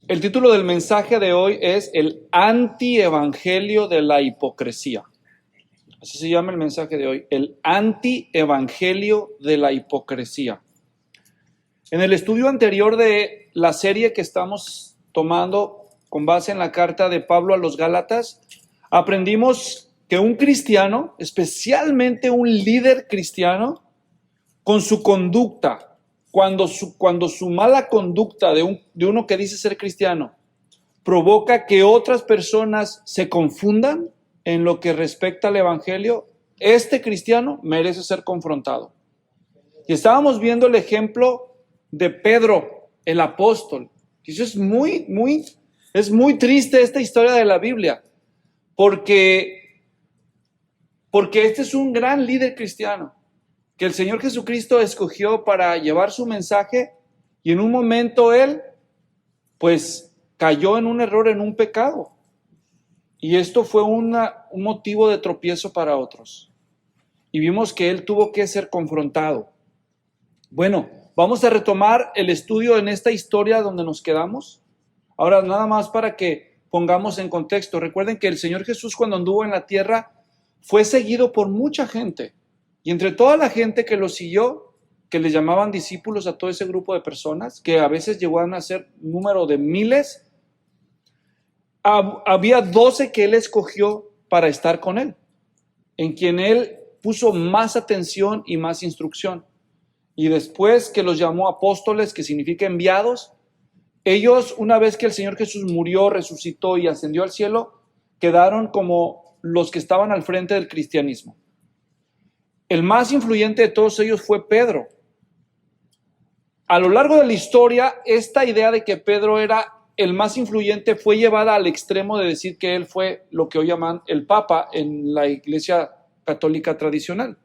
El título del mensaje de hoy es el antievangelio de la hipocresía. Así se llama el mensaje de hoy, el antievangelio de la hipocresía. En el estudio anterior de la serie que estamos tomando con base en la carta de Pablo a los Gálatas, aprendimos que un cristiano, especialmente un líder cristiano, con su conducta, cuando su mala conducta de uno que dice ser cristiano provoca que otras personas se confundan en lo que respecta al evangelio, este cristiano merece ser confrontado. Y estábamos viendo el ejemplo de Pedro, el apóstol. Y eso es muy triste esta historia de la Biblia, porque este es un gran líder cristiano que el Señor Jesucristo escogió para llevar su mensaje, y en un momento él, pues, cayó en un error, en un pecado. Y esto fue un motivo de tropiezo para otros. Y vimos que él tuvo que ser confrontado. Bueno, vamos a retomar el estudio en esta historia donde nos quedamos. Ahora, nada más para que pongamos en contexto. Recuerden que el Señor Jesús, cuando anduvo en la tierra, fue seguido por mucha gente. Y entre toda la gente que lo siguió, que le llamaban discípulos a todo ese grupo de personas, que a veces llegaban a ser número de miles, había 12 que él escogió para estar con él, en quien él puso más atención y más instrucción. Y después que los llamó apóstoles, que significa enviados, ellos, una vez que el Señor Jesús murió, resucitó y ascendió al cielo, quedaron como los que estaban al frente del cristianismo. El más influyente de todos ellos fue Pedro. A lo largo de la historia, esta idea de que Pedro era el más influyente fue llevada al extremo de decir que él fue lo que hoy llaman el Papa en la Iglesia Católica tradicional.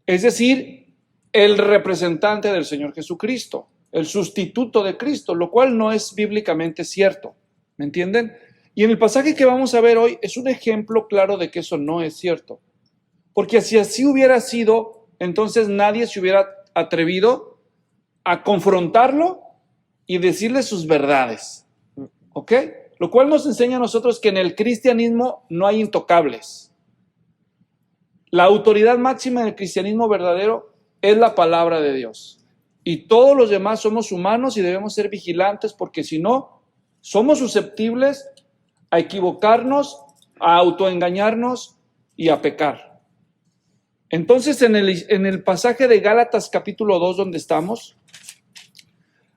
Es decir, el representante del Señor Jesucristo, el sustituto de Cristo, lo cual no es bíblicamente cierto. ¿Me entienden? Y en el pasaje que vamos a ver hoy es un ejemplo claro de que eso no es cierto. Porque si así hubiera sido, entonces nadie se hubiera atrevido a confrontarlo y decirle sus verdades. ¿Ok? Lo cual nos enseña a nosotros que en el cristianismo no hay intocables. La autoridad máxima del cristianismo verdadero es la palabra de Dios. Y todos los demás somos humanos y debemos ser vigilantes, porque si no, somos susceptibles a equivocarnos, a autoengañarnos y a pecar. Entonces, en el pasaje de Gálatas capítulo 2, donde estamos,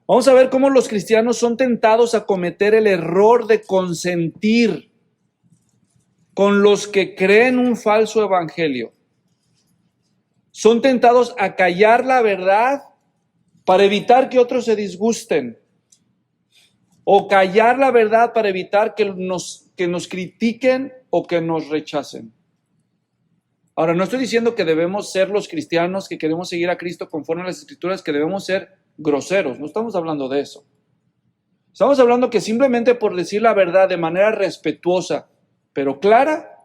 vamos a ver cómo los cristianos son tentados a cometer el error de consentir con los que creen un falso evangelio. Son tentados a callar la verdad para evitar que otros se disgusten, o callar la verdad para evitar que nos critiquen o que nos rechacen. Ahora, no estoy diciendo que debemos ser los cristianos que queremos seguir a Cristo conforme a las Escrituras, que debemos ser groseros. No estamos hablando de eso. Estamos hablando que simplemente por decir la verdad de manera respetuosa, pero clara,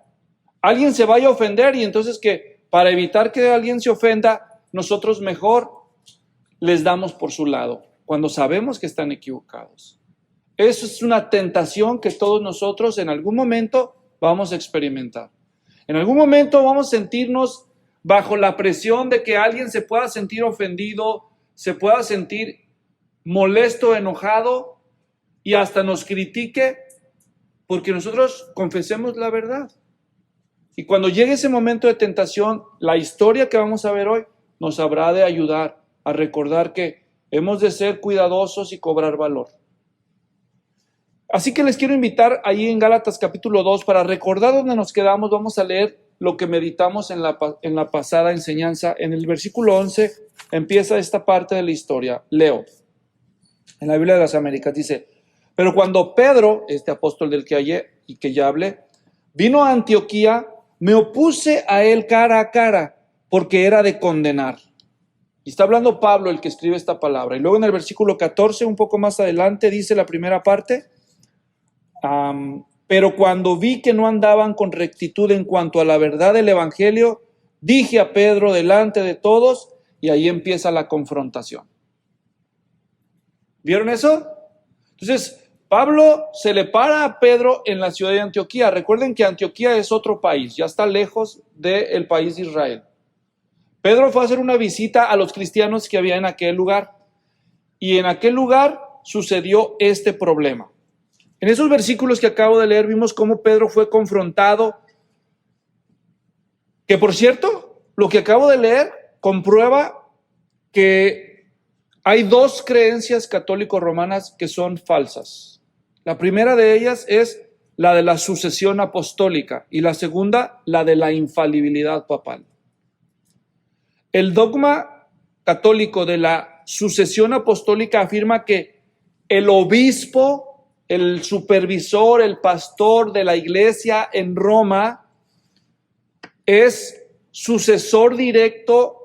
alguien se vaya a ofender, y entonces que para evitar que alguien se ofenda, nosotros mejor les damos por su lado, cuando sabemos que están equivocados. Eso es una tentación que todos nosotros en algún momento vamos a experimentar. En algún momento vamos a sentirnos bajo la presión de que alguien se pueda sentir ofendido, se pueda sentir molesto, enojado, y hasta nos critique porque nosotros confesemos la verdad. Y cuando llegue ese momento de tentación, la historia que vamos a ver hoy nos habrá de ayudar a recordar que hemos de ser cuidadosos y cobrar valor. Así que les quiero invitar ahí en Gálatas capítulo 2, para recordar dónde nos quedamos. Vamos a leer lo que meditamos en la pasada enseñanza. En el versículo 11 empieza esta parte de la historia. Leo. En la Biblia de las Américas dice: pero cuando Pedro, este apóstol del que ya hablé, vino a Antioquía, me opuse a él cara a cara, porque era de condenar. Y está hablando Pablo, el que escribe esta palabra. Y luego en el versículo 14, un poco más adelante, dice la primera parte: pero cuando vi que no andaban con rectitud en cuanto a la verdad del evangelio, dije a Pedro delante de todos, y ahí empieza la confrontación. ¿Vieron eso? Entonces, Pablo se le para a Pedro en la ciudad de Antioquía. Recuerden que Antioquía es otro país, ya está lejos del país de Israel. Pedro fue a hacer una visita a los cristianos que había en aquel lugar. Y en aquel lugar sucedió este problema. En esos versículos que acabo de leer vimos cómo Pedro fue confrontado. Que por cierto, lo que acabo de leer comprueba que hay dos creencias católico-romanas que son falsas. La primera de ellas es la de la sucesión apostólica y la segunda, la de la infalibilidad papal. El dogma católico de la sucesión apostólica afirma que el obispo, el supervisor, el pastor de la iglesia en Roma es sucesor directo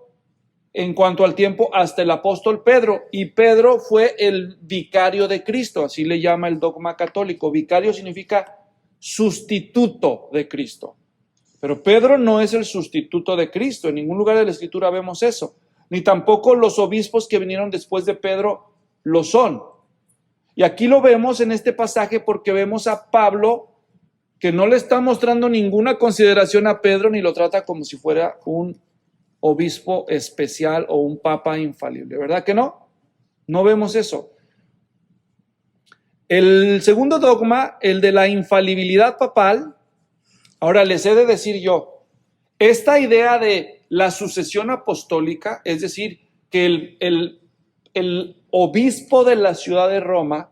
en cuanto al tiempo hasta el apóstol Pedro, y Pedro fue el vicario de Cristo, así le llama el dogma católico. Vicario significa sustituto de Cristo. Pero Pedro no es el sustituto de Cristo, en ningún lugar de la Escritura vemos eso, ni tampoco los obispos que vinieron después de Pedro lo son. Y aquí lo vemos en este pasaje porque vemos a Pablo que no le está mostrando ninguna consideración a Pedro ni lo trata como si fuera un obispo especial o un papa infalible, ¿verdad que no? No vemos eso. El segundo dogma, el de la infalibilidad papal, ahora les he de decir yo, esta idea de la sucesión apostólica, es decir, que el obispo de la ciudad de Roma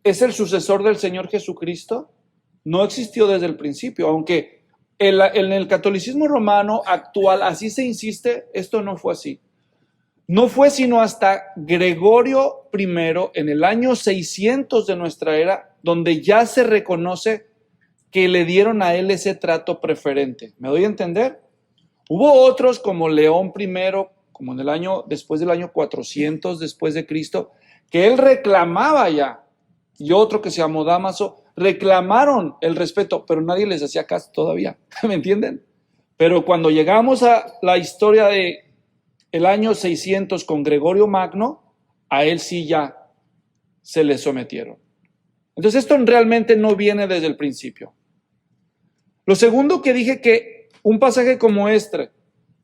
es el sucesor del Señor Jesucristo, no existió desde el principio, aunque en el catolicismo romano actual así se insiste, esto no fue así. No fue sino hasta Gregorio I, en el año 600 de nuestra era, donde ya se reconoce que le dieron a él ese trato preferente. ¿Me doy a entender? Hubo otros como León I, como en el año, después del año 400 después de Cristo, que él reclamaba ya, y otro que se llamó Dámaso, reclamaron el respeto, pero nadie les hacía caso todavía, ¿me entienden? Pero cuando llegamos a la historia de el año 600 con Gregorio Magno, a él sí ya se le sometieron. Entonces esto realmente no viene desde el principio. Lo segundo que dije, que un pasaje como este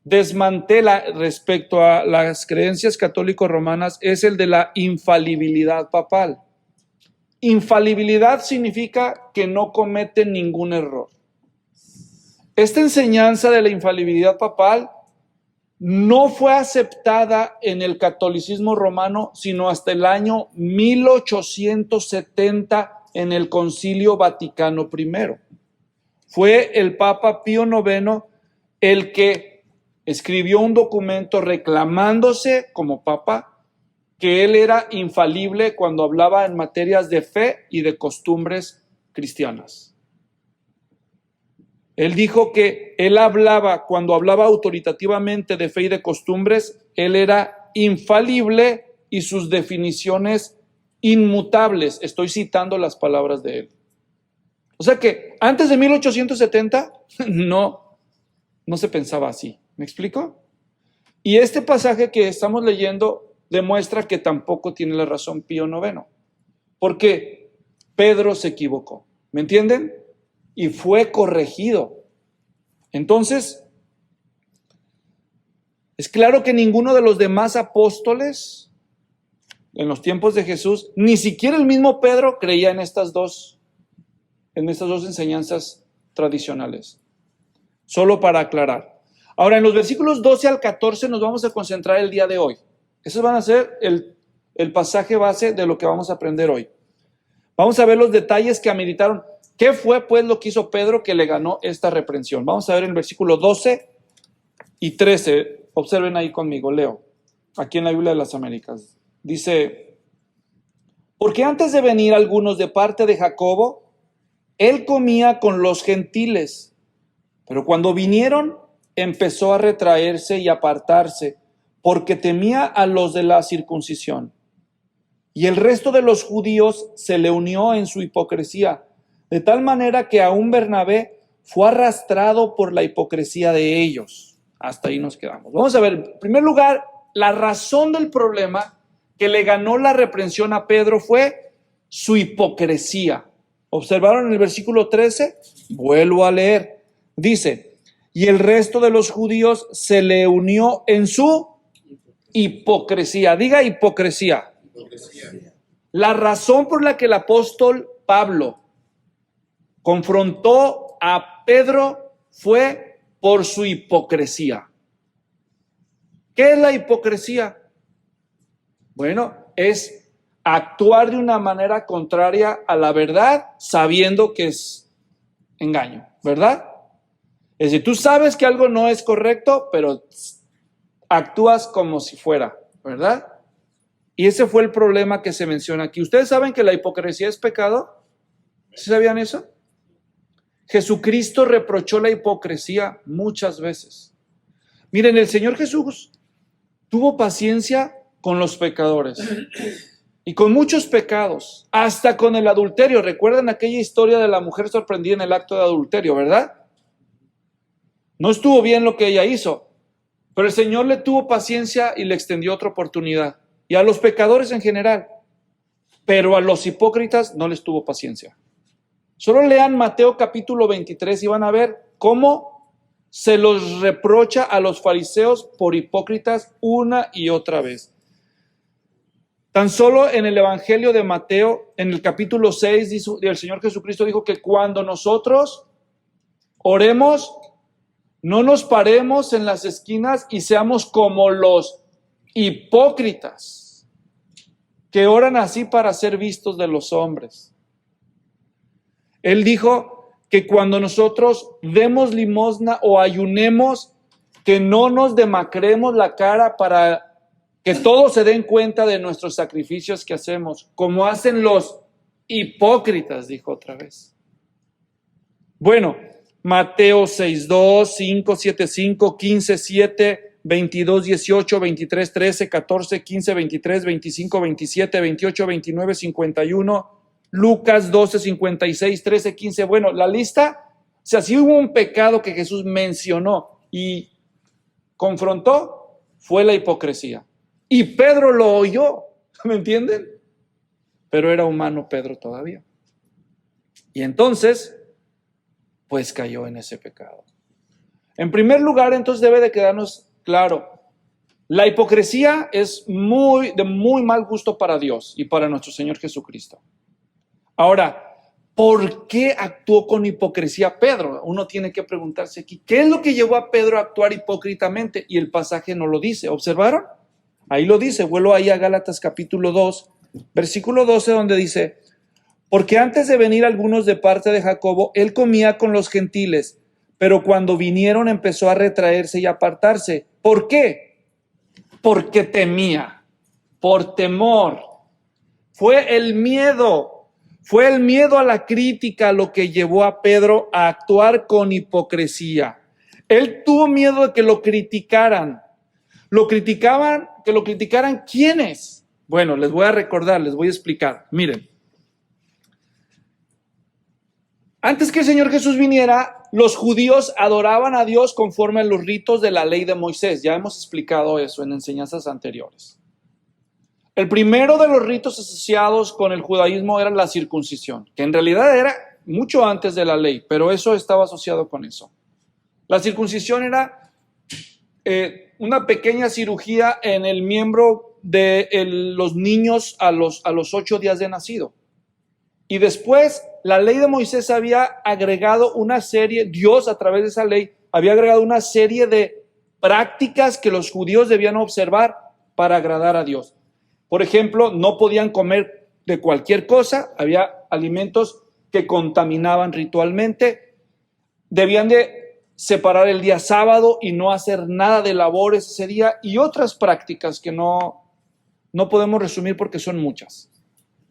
desmantela respecto a las creencias católico-romanas, es el de la infalibilidad papal. Infalibilidad significa que no comete ningún error. Esta enseñanza de la infalibilidad papal no fue aceptada en el catolicismo romano sino hasta el año 1870 en el Concilio Vaticano I. Fue el Papa Pío IX el que escribió un documento reclamándose como Papa que él era infalible cuando hablaba en materias de fe y de costumbres cristianas. Él dijo que él hablaba, cuando hablaba autoritativamente de fe y de costumbres, él era infalible y sus definiciones inmutables. Estoy citando las palabras de él. O sea que antes de 1870 no se pensaba así. ¿Me explico? Y este pasaje que estamos leyendo demuestra que tampoco tiene la razón Pío IX, porque Pedro se equivocó, ¿me entienden? Y fue corregido. Entonces, es claro que ninguno de los demás apóstoles en los tiempos de Jesús, ni siquiera el mismo Pedro creía en estas dos enseñanzas tradicionales. Solo para aclarar. Ahora, en los versículos 12 al 14 nos vamos a concentrar el día de hoy. Esos van a ser el pasaje base de lo que vamos a aprender hoy. Vamos a ver los detalles que ameritaron. ¿Qué fue pues lo que hizo Pedro que le ganó esta reprensión? Vamos a ver en el versículo 12 y 13. Observen ahí conmigo, leo. Aquí en la Biblia de las Américas. Dice, porque antes de venir algunos de parte de Jacobo, él comía con los gentiles. Pero cuando vinieron, empezó a retraerse y apartarse, porque temía a los de la circuncisión. Y el resto de los judíos se le unió en su hipocresía, de tal manera que aún Bernabé fue arrastrado por la hipocresía de ellos. Hasta ahí nos quedamos. Vamos a ver, en primer lugar, la razón del problema que le ganó la reprensión a Pedro fue su hipocresía. ¿Observaron en el versículo 13? Vuelvo a leer. Dice, y el resto de los judíos se le unió en su hipocresía. Diga hipocresía. La razón por la que el apóstol Pablo confrontó a Pedro fue por su hipocresía. ¿Qué es la hipocresía? Bueno, es actuar de una manera contraria a la verdad sabiendo que es engaño, ¿verdad? Es decir, tú sabes que algo no es correcto, pero actúas como si fuera, ¿verdad? Y ese fue el problema que se menciona aquí. ¿Ustedes saben que la hipocresía es pecado? ¿Sí sabían eso? Jesucristo reprochó la hipocresía muchas veces. Miren, el Señor Jesús tuvo paciencia con los pecadores y con muchos pecados, hasta con el adulterio. ¿Recuerdan aquella historia de la mujer sorprendida en el acto de adulterio, verdad? No estuvo bien lo que ella hizo, pero el Señor le tuvo paciencia y le extendió otra oportunidad. Y a los pecadores en general, pero a los hipócritas no les tuvo paciencia. Solo lean Mateo capítulo 23 y van a ver cómo se los reprocha a los fariseos por hipócritas una y otra vez. Tan solo en el Evangelio de Mateo, en el capítulo 6, el Señor Jesucristo dijo que cuando nosotros oremos, no nos paremos en las esquinas y seamos como los hipócritas, que oran así para ser vistos de los hombres. Él dijo que cuando nosotros demos limosna o ayunemos, que no nos demacremos la cara para que todos se den cuenta de nuestros sacrificios que hacemos, como hacen los hipócritas, dijo otra vez. Bueno, Mateo 6:2, 5:7:5, 15:7, 22:18, 23:13, 14, 15, 23, 25, 27, 28, 29, 51, Lucas 12:56, 13, 15. Bueno, la lista, o sea, si hubo un pecado que Jesús mencionó y confrontó, fue la hipocresía. Y Pedro lo oyó, ¿me entienden? Pero era humano Pedro todavía. Y entonces, pues cayó en ese pecado. En primer lugar, entonces debe de quedarnos claro, la hipocresía es de muy mal gusto para Dios y para nuestro Señor Jesucristo. Ahora, ¿por qué actuó con hipocresía Pedro? Uno tiene que preguntarse aquí, ¿qué es lo que llevó a Pedro a actuar hipócritamente? Y el pasaje no lo dice, ¿observaron? Ahí lo dice, vuelvo ahí a Gálatas capítulo 2, versículo 12, donde dice, porque antes de venir algunos de parte de Jacobo, él comía con los gentiles, pero cuando vinieron empezó a retraerse y apartarse. ¿Por qué? Porque temía, por temor. Fue el miedo a la crítica lo que llevó a Pedro a actuar con hipocresía. Él tuvo miedo de que lo criticaran. Que lo criticaran ¿quiénes? Bueno, les voy a recordar, les voy a explicar. Miren, antes que el Señor Jesús viniera, los judíos adoraban a Dios conforme a los ritos de la ley de Moisés. Ya hemos explicado eso en enseñanzas anteriores. El primero de los ritos asociados con el judaísmo era la circuncisión, que en realidad era mucho antes de la ley, pero eso estaba asociado con eso. La circuncisión era una pequeña cirugía en el miembro de los niños a los 8 días de nacido. Y después la ley de Moisés había agregado una serie, Dios a través de esa ley había agregado una serie de prácticas que los judíos debían observar para agradar a Dios. Por ejemplo, no podían comer de cualquier cosa, había alimentos que contaminaban ritualmente, debían de separar el día sábado y no hacer nada de labores ese día y otras prácticas que no podemos resumir porque son muchas,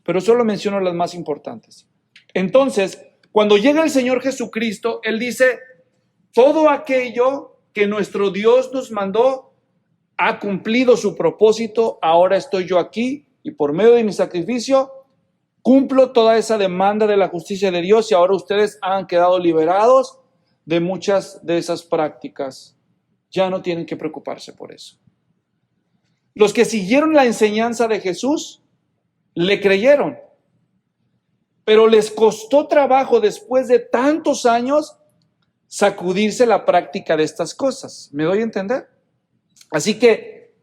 pero solo menciono las más importantes. Entonces, cuando llega el Señor Jesucristo, Él dice, todo aquello que nuestro Dios nos mandó ha cumplido su propósito, ahora estoy yo aquí y por medio de mi sacrificio cumplo toda esa demanda de la justicia de Dios y ahora ustedes han quedado liberados de muchas de esas prácticas. Ya no tienen que preocuparse por eso. Los que siguieron la enseñanza de Jesús le creyeron, pero les costó trabajo después de tantos años sacudirse la práctica de estas cosas. ¿Me doy a entender? Así que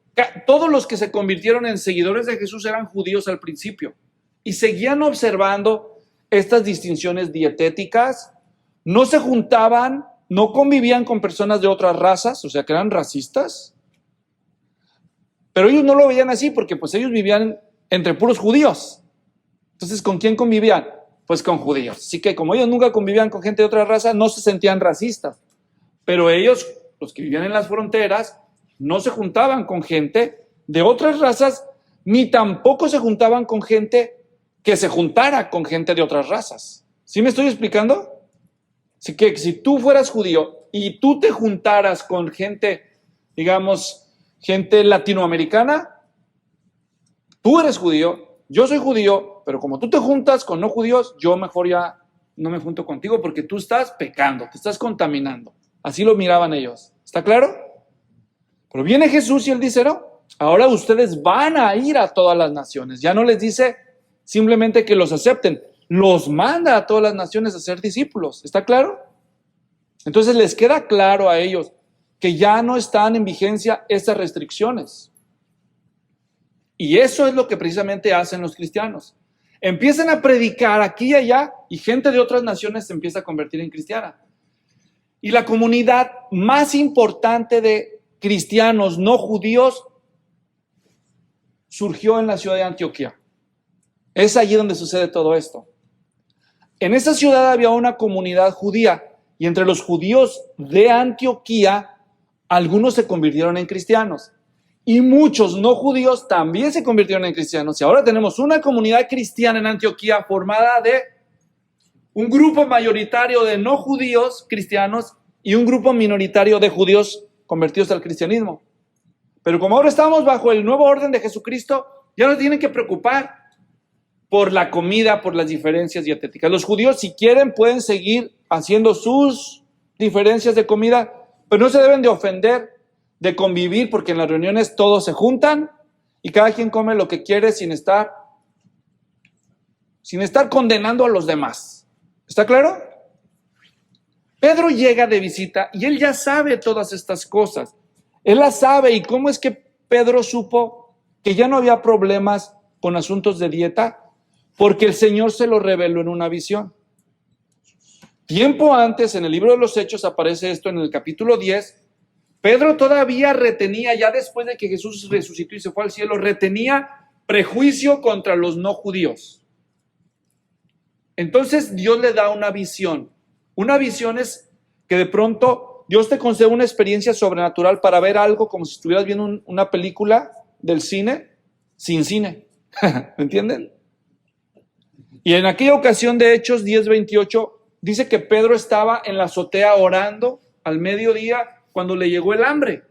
todos los que se convirtieron en seguidores de Jesús eran judíos al principio y seguían observando estas distinciones dietéticas, no se juntaban, no convivían con personas de otras razas, o sea que eran racistas, pero ellos no lo veían así porque pues ellos vivían entre puros judíos. Entonces, ¿con quién convivían? Pues con judíos. Así que como ellos nunca convivían con gente de otra raza, no se sentían racistas. Pero ellos, los que vivían en las fronteras, no se juntaban con gente de otras razas, ni tampoco se juntaban con gente que se juntara con gente de otras razas. ¿Sí me estoy explicando? Así que si tú fueras judío y tú te juntaras con gente, digamos, gente latinoamericana, tú eres judío, yo soy judío, pero como tú te juntas con no judíos, yo mejor ya no me junto contigo porque tú estás pecando, te estás contaminando. Así lo miraban ellos. ¿Está claro? Pero viene Jesús y él dice, no, ahora ustedes van a ir a todas las naciones. Ya no les dice simplemente que los acepten, los manda a todas las naciones a ser discípulos. ¿Está claro? Entonces les queda claro a ellos que ya no están en vigencia estas restricciones. Y eso es lo que precisamente hacen los cristianos. Empiezan a predicar aquí y allá y gente de otras naciones se empieza a convertir en cristiana. Y la comunidad más importante de cristianos no judíos surgió en la ciudad de Antioquía. Es allí donde sucede todo esto. En esa ciudad había una comunidad judía y entre los judíos de Antioquía algunos se convirtieron en cristianos y muchos no judíos también se convirtieron en cristianos. Y ahora tenemos una comunidad cristiana en Antioquía formada de un grupo mayoritario de no judíos cristianos y un grupo minoritario de judíos convertidos al cristianismo. Pero como ahora estamos bajo el nuevo orden de Jesucristo, ya no tienen que preocupar por la comida, por las diferencias dietéticas. Los judíos, si quieren, pueden seguir haciendo sus diferencias de comida, pero no se deben de ofender de convivir, porque en las reuniones todos se juntan y cada quien come lo que quiere sin estar condenando a los demás. ¿Está claro? Pedro llega de visita y él ya sabe todas estas cosas. Él las sabe. ¿Y cómo es que Pedro supo que ya no había problemas con asuntos de dieta? Porque el Señor se lo reveló en una visión. Tiempo antes, en el libro de los Hechos, aparece esto en el capítulo 10. Pedro todavía retenía, ya después de que Jesús resucitó y se fue al cielo, retenía prejuicio contra los no judíos. Entonces Dios le da una visión. Una visión es que de pronto Dios te concede una experiencia sobrenatural para ver algo como si estuvieras viendo una película del cine sin cine. ¿Me entienden? Y en aquella ocasión de Hechos 10:28 dice que Pedro estaba en la azotea orando al mediodía cuando le llegó el hambre.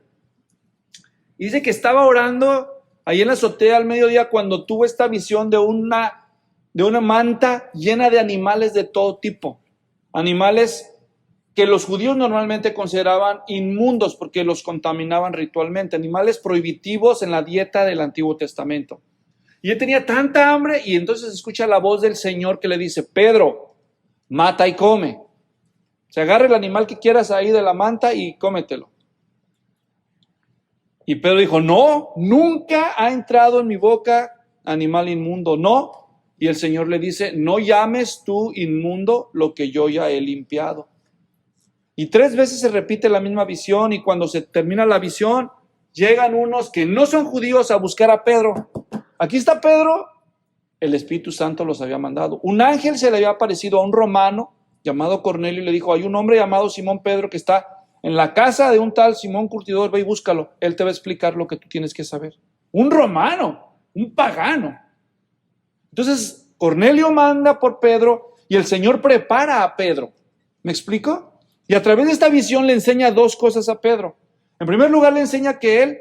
Y dice que estaba orando ahí en la azotea al mediodía cuando tuvo esta visión de una manta llena de animales de todo tipo. Animales que los judíos normalmente consideraban inmundos porque los contaminaban ritualmente. Animales prohibitivos en la dieta del Antiguo Testamento. Y él tenía tanta hambre y entonces escucha la voz del Señor que le dice, Pedro, mata y come. Se agarra el animal que quieras ahí de la manta y cómetelo. Y Pedro dijo, no, nunca ha entrado en mi boca animal inmundo, no. Y el Señor le dice, no llames tú inmundo lo que yo ya he limpiado. Y 3 veces se repite la misma visión y cuando se termina la visión, llegan unos que no son judíos a buscar a Pedro. Aquí está Pedro, el Espíritu Santo los había mandado. Un ángel se le había aparecido a un romano llamado Cornelio y le dijo, hay un hombre llamado Simón Pedro que está en la casa de un tal Simón Curtidor, ve y búscalo. Él te va a explicar lo que tú tienes que saber. Un romano, un pagano. Entonces, Cornelio manda por Pedro y el Señor prepara a Pedro. ¿Me explico? Y a través de esta visión le enseña 2 cosas a Pedro. En primer lugar, le enseña que él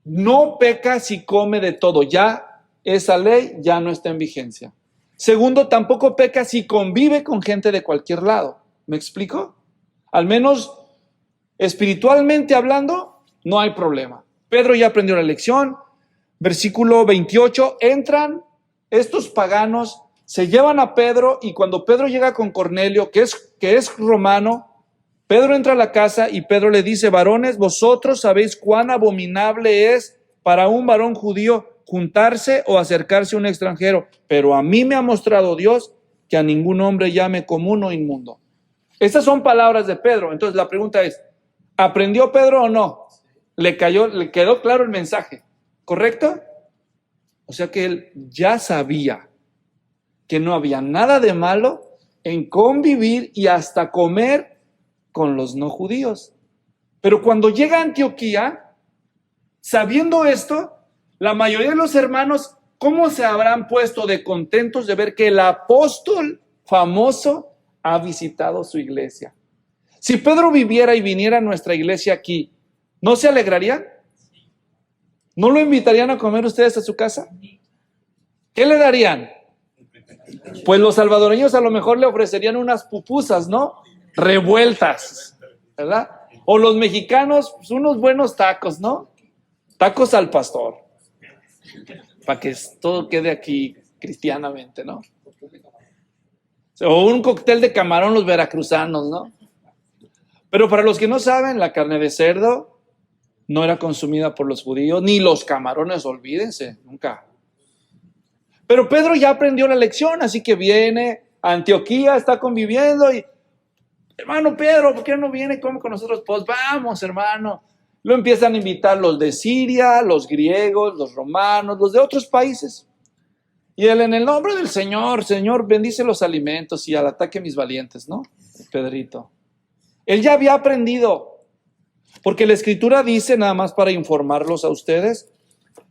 no peca si come de todo. Ya esa ley ya no está en vigencia. Segundo, tampoco peca si convive con gente de cualquier lado. ¿Me explico? Al menos espiritualmente hablando, no hay problema. Pedro ya aprendió la lección. Versículo 28, entran estos paganos, se llevan a Pedro, y cuando Pedro llega con Cornelio, que es romano, Pedro entra a la casa y Pedro le dice: varones, vosotros sabéis cuán abominable es para un varón judío juntarse o acercarse a un extranjero, pero a mí me ha mostrado Dios que a ningún hombre llame común o inmundo. Estas son palabras de Pedro. Entonces la pregunta es, ¿aprendió Pedro o no? Le quedó claro el mensaje, ¿correcto? O sea que él ya sabía que no había nada de malo en convivir y hasta comer con los no judíos. Pero cuando llega a Antioquía, sabiendo esto, la mayoría de los hermanos, ¿cómo se habrán puesto de contentos de ver que el apóstol famoso ha visitado su iglesia? Si Pedro viviera y viniera a nuestra iglesia aquí, ¿no se alegrarían? ¿No lo invitarían a comer ustedes a su casa? ¿Qué le darían? Pues los salvadoreños a lo mejor le ofrecerían unas pupusas, ¿no? Revueltas, ¿verdad? O los mexicanos, pues unos buenos tacos, ¿no? Tacos al pastor, para que todo quede aquí cristianamente, ¿no? O un cóctel de camarón los veracruzanos, ¿no? Pero para los que no saben, la carne de cerdo no era consumida por los judíos, ni los camarones, olvídense, nunca. Pero Pedro ya aprendió la lección, así que viene a Antioquía, está conviviendo y: hermano Pedro, ¿por qué no viene y come con nosotros? Pues vamos, hermano. Lo empiezan a invitar los de Siria, los griegos, los romanos, los de otros países. Y él: en el nombre del Señor, Señor, bendice los alimentos y al ataque mis valientes, ¿no? Pedrito. Él ya había aprendido, porque la Escritura dice, nada más para informarlos a ustedes,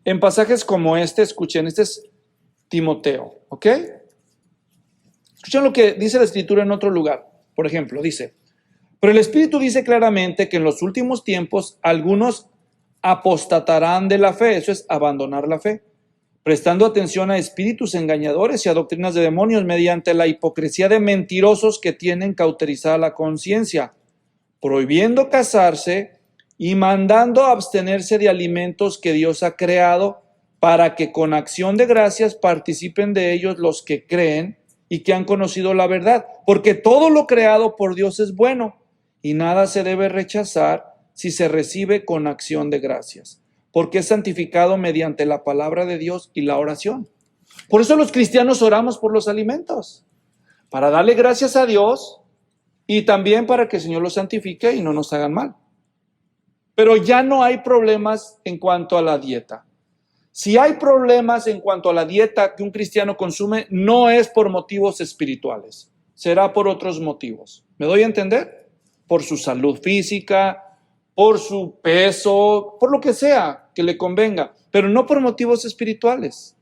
en pasajes como este, escuchen, este es Timoteo, ¿ok? Escuchen lo que dice la Escritura en otro lugar. Por ejemplo, dice: pero el Espíritu dice claramente que en los últimos tiempos algunos apostatarán de la fe, eso es abandonar la fe, prestando atención a espíritus engañadores y a doctrinas de demonios mediante la hipocresía de mentirosos que tienen cauterizada la conciencia, prohibiendo casarse y mandando abstenerse de alimentos que Dios ha creado para que con acción de gracias participen de ellos los que creen y que han conocido la verdad, porque todo lo creado por Dios es bueno y nada se debe rechazar si se recibe con acción de gracias, porque es santificado mediante la palabra de Dios y la oración. Por eso los cristianos oramos por los alimentos, para darle gracias a Dios y también para que el Señor los santifique y no nos hagan mal. Pero ya no hay problemas en cuanto a la dieta. Si hay problemas en cuanto a la dieta que un cristiano consume, no es por motivos espirituales, será por otros motivos. ¿Me doy a entender? Por su salud física, por su peso, por lo que sea que le convenga, pero no por motivos espirituales.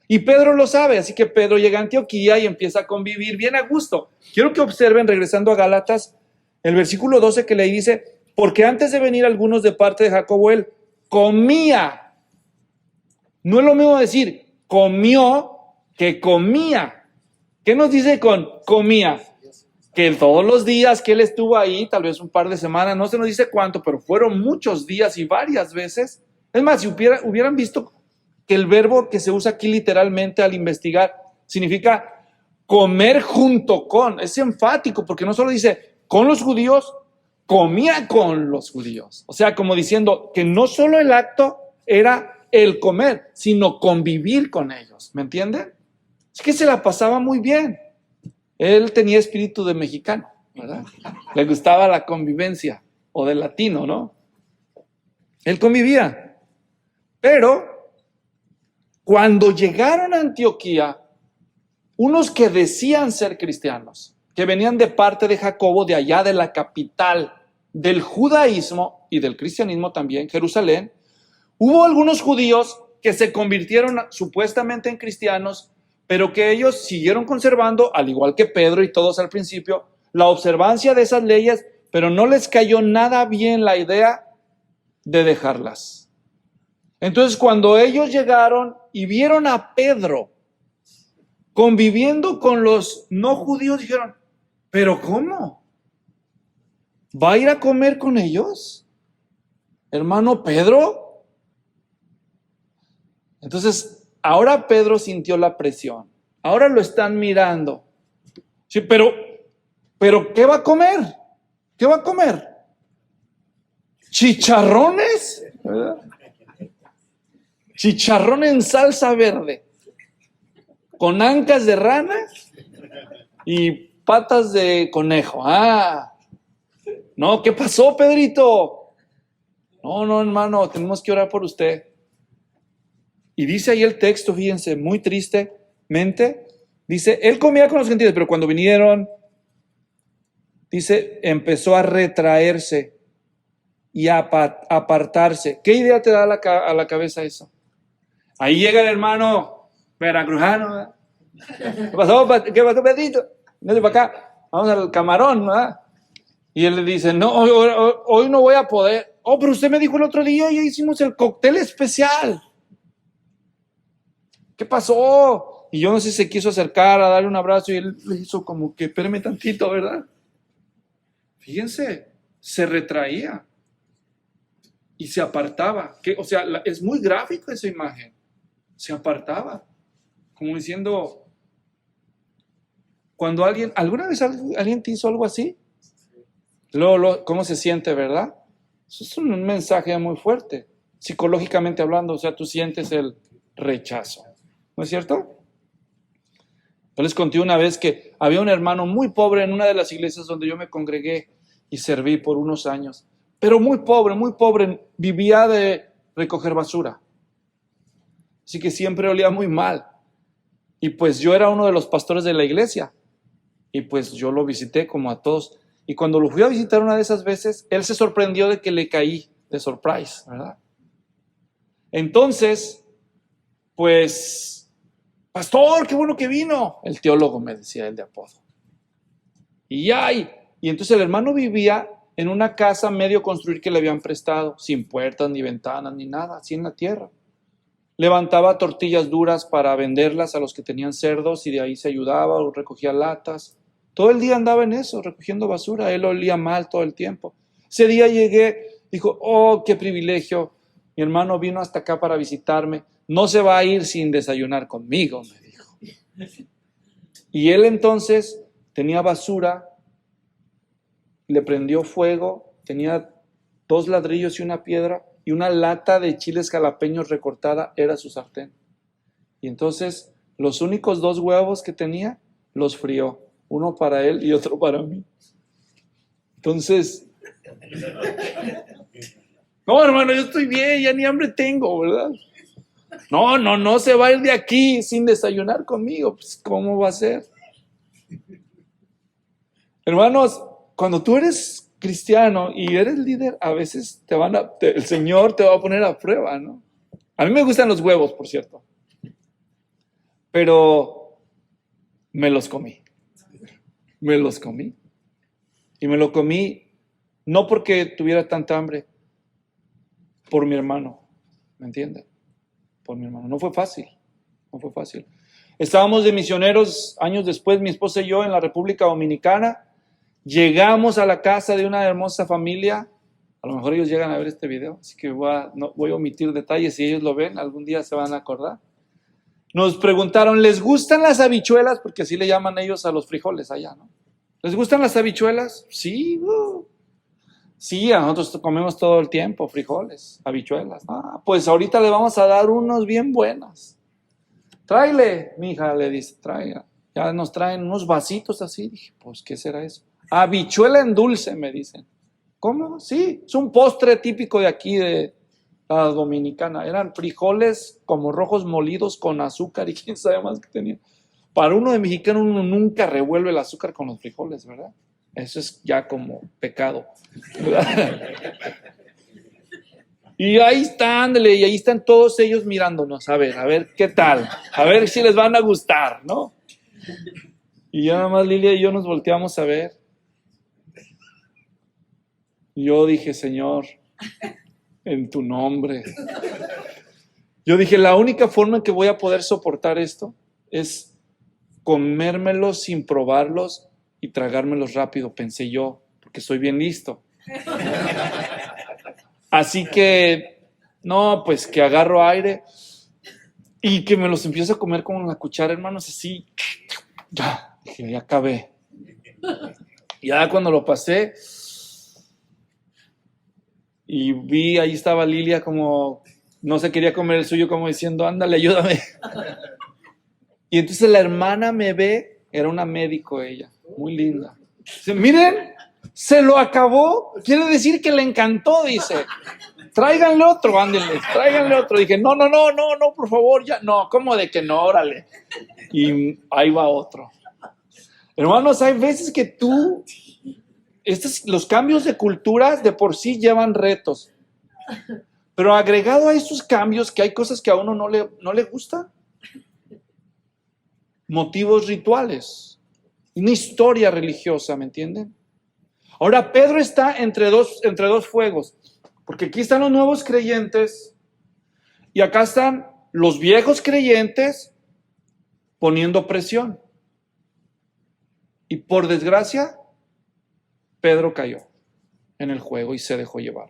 Y Pedro lo sabe, así que Pedro llega a Antioquía y empieza a convivir bien a gusto. Quiero que observen, regresando a Gálatas, el versículo 12 que leí dice: porque antes de venir algunos de parte de Jacobo, él comía. No es lo mismo decir comió que comía. ¿Qué nos dice con comía? Que todos los días que él estuvo ahí, tal vez un par de semanas, no se nos dice cuánto, pero fueron muchos días y varias veces. Es más, si hubieran visto que el verbo que se usa aquí literalmente al investigar significa comer junto con, es enfático, porque no solo dice con los judíos, comía con los judíos. O sea, como diciendo que no solo el acto era el comer, sino convivir con ellos. ¿Me entienden? Es que se la pasaba muy bien. Él tenía espíritu de mexicano, ¿verdad? Le gustaba la convivencia, o de latino, ¿no? Él convivía. Pero cuando llegaron a Antioquía, unos que decían ser cristianos, que venían de parte de Jacobo, de allá de la capital del judaísmo y del cristianismo también, Jerusalén, hubo algunos judíos que se convirtieron supuestamente en cristianos, pero que ellos siguieron conservando, al igual que Pedro y todos al principio, la observancia de esas leyes, pero no les cayó nada bien la idea de dejarlas. Entonces, cuando ellos llegaron y vieron a Pedro conviviendo con los no judíos, dijeron: ¿pero cómo? ¿Va a ir a comer con ellos? Hermano Pedro, Entonces, ahora Pedro sintió la presión. Ahora lo están mirando. Sí, pero ¿qué va a comer? ¿Qué va a comer? ¿Chicharrones? ¿Verdad? Chicharrón en salsa verde, con ancas de rana y patas de conejo. No, ¿qué pasó, Pedrito? No, hermano, tenemos que orar por usted. Y dice ahí el texto, fíjense, muy tristemente, dice, él comía con los gentiles, pero cuando vinieron, dice, empezó a retraerse y a apartarse. ¿Qué idea te da a la cabeza eso? Ahí llega el hermano veracruzano. ¿Qué pasó, Pedrito? Vete para acá, vamos al camarón, ¿verdad? Y él le dice, no, hoy no voy a poder. Oh, pero usted me dijo el otro día, ya hicimos el cóctel especial. ¿Qué pasó? Y yo no sé si se quiso acercar a darle un abrazo y él le hizo como que, espérame tantito, ¿verdad? Fíjense, se retraía y se apartaba. O sea, es muy gráfico esa imagen. Se apartaba, como diciendo, cuando ¿alguna vez alguien te hizo algo así? ¿Cómo se siente, verdad? Eso es un mensaje muy fuerte, psicológicamente hablando, o sea, tú sientes el rechazo, ¿no es cierto? Yo les conté una vez que había un hermano muy pobre en una de las iglesias donde yo me congregué y serví por unos años, pero muy pobre, vivía de recoger basura. Así que siempre olía muy mal. Y pues yo era uno de los pastores de la iglesia. Y pues yo lo visité como a todos. Y cuando lo fui a visitar una de esas veces, él se sorprendió de que le caí de surprise, ¿verdad? Entonces, pues, pastor, qué bueno que vino. El teólogo me decía él de apodo. Y entonces el hermano vivía en una casa medio construir que le habían prestado, sin puertas, ni ventanas, ni nada, así en la tierra. Levantaba tortillas duras para venderlas a los que tenían cerdos y de ahí se ayudaba o recogía latas. Todo el día andaba en eso, recogiendo basura. Él olía mal todo el tiempo. Ese día llegué, dijo, oh, qué privilegio. Mi hermano vino hasta acá para visitarme. No se va a ir sin desayunar conmigo, me dijo. Y él entonces tenía basura, le prendió fuego, tenía 2 ladrillos y una piedra, y una lata de chiles jalapeños recortada era su sartén. Y entonces los únicos 2 huevos que tenía los frió, uno para él y otro para mí. Entonces, no, hermano, yo estoy bien, ya ni hambre tengo, ¿verdad? No se va a ir de aquí sin desayunar conmigo. Pues, ¿cómo va a ser? Hermanos, cuando tú eres cristiano y eres líder, a veces el Señor te va a poner a prueba, ¿no? A mí me gustan los huevos, por cierto, pero me los comí. Y me lo comí no porque tuviera tanta hambre, por mi hermano, ¿me entienden? Por mi hermano. No fue fácil. Estábamos de misioneros años después, mi esposa y yo, en la República Dominicana. Llegamos a la casa de una hermosa familia. A lo mejor ellos llegan a ver este video, así que voy a omitir detalles. Si ellos lo ven, algún día se van a acordar. Nos preguntaron, ¿les gustan las habichuelas? Porque así le llaman ellos a los frijoles allá, ¿no? ¿Les gustan las habichuelas? Sí, sí, a nosotros comemos todo el tiempo frijoles, habichuelas. Pues ahorita le vamos a dar unos bien buenas. Tráele, mi hija le dice, traiga. Ya nos traen unos vasitos así. Dije, pues, ¿qué será eso? Habichuela en dulce, me dicen. ¿Cómo? Sí, es un postre típico de aquí, de la dominicana. Eran frijoles como rojos molidos con azúcar y quién sabe más que tenía. Para uno de mexicano, uno nunca revuelve el azúcar con los frijoles, ¿verdad? Eso es ya como pecado, ¿verdad? Y ahí están todos ellos mirándonos, a ver qué tal, a ver si les van a gustar, ¿no? Y ya nada más Lilia y yo nos volteamos a ver. Yo dije, Señor, en tu nombre. Yo dije, la única forma en que voy a poder soportar esto es comérmelos sin probarlos y tragármelos rápido, pensé yo, porque soy bien listo. Así que, no, pues que agarro aire y que me los empiezo a comer con la cuchara, hermanos, así. Ya, dije, ya acabé. Ya cuando lo pasé y vi, ahí estaba Lilia como, no se quería comer el suyo, como diciendo, ándale, ayúdame. Y entonces la hermana me ve, era una médico ella, muy linda. Dice, miren, se lo acabó, quiere decir que le encantó, dice. Tráiganle otro, ándenle, tráiganle otro. Dije, no, por favor, ya. No, ¿cómo de que no? Órale. Y ahí va otro. Hermanos, hay veces que los cambios de culturas de por sí llevan retos. Pero agregado a esos cambios, que hay cosas que a uno no le gustan. Motivos rituales. Una historia religiosa, ¿me entienden? Ahora, Pedro está entre dos fuegos. Porque aquí están los nuevos creyentes y acá están los viejos creyentes poniendo presión. Y por desgracia, Pedro cayó en el juego y se dejó llevar.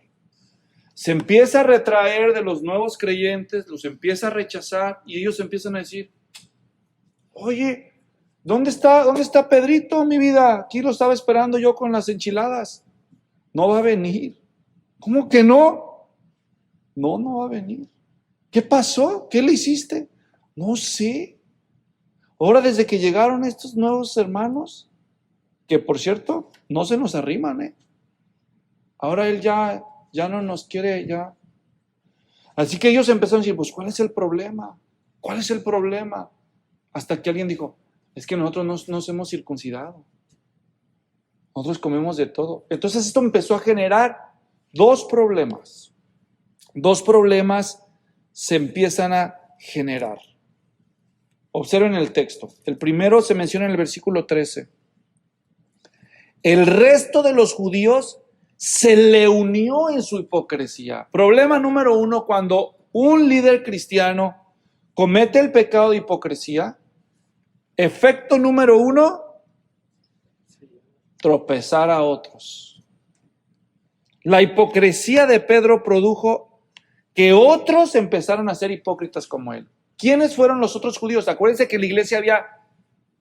Se empieza a retraer de los nuevos creyentes, los empieza a rechazar y ellos empiezan a decir, oye, ¿dónde está Pedrito, mi vida? Aquí lo estaba esperando yo con las enchiladas. No va a venir. ¿Cómo que no? No va a venir. ¿Qué pasó? ¿Qué le hiciste? No sé. Ahora desde que llegaron estos nuevos hermanos, que por cierto, no se nos arriman, ahora él ya no nos quiere, ya. Así que ellos empezaron a decir, pues, ¿cuál es el problema? ¿Cuál es el problema? Hasta que alguien dijo, es que nosotros nos hemos circuncidado. Nosotros comemos de todo. Entonces esto empezó a generar dos problemas. Dos problemas se empiezan a generar. Observen el texto. El primero se menciona en el versículo 13. El resto de los judíos se le unió en su hipocresía. Problema número uno, cuando un líder cristiano comete el pecado de hipocresía, efecto número uno, tropezar a otros. La hipocresía de Pedro produjo que otros empezaron a ser hipócritas como él. ¿Quiénes fueron los otros judíos? Acuérdense que en la iglesia había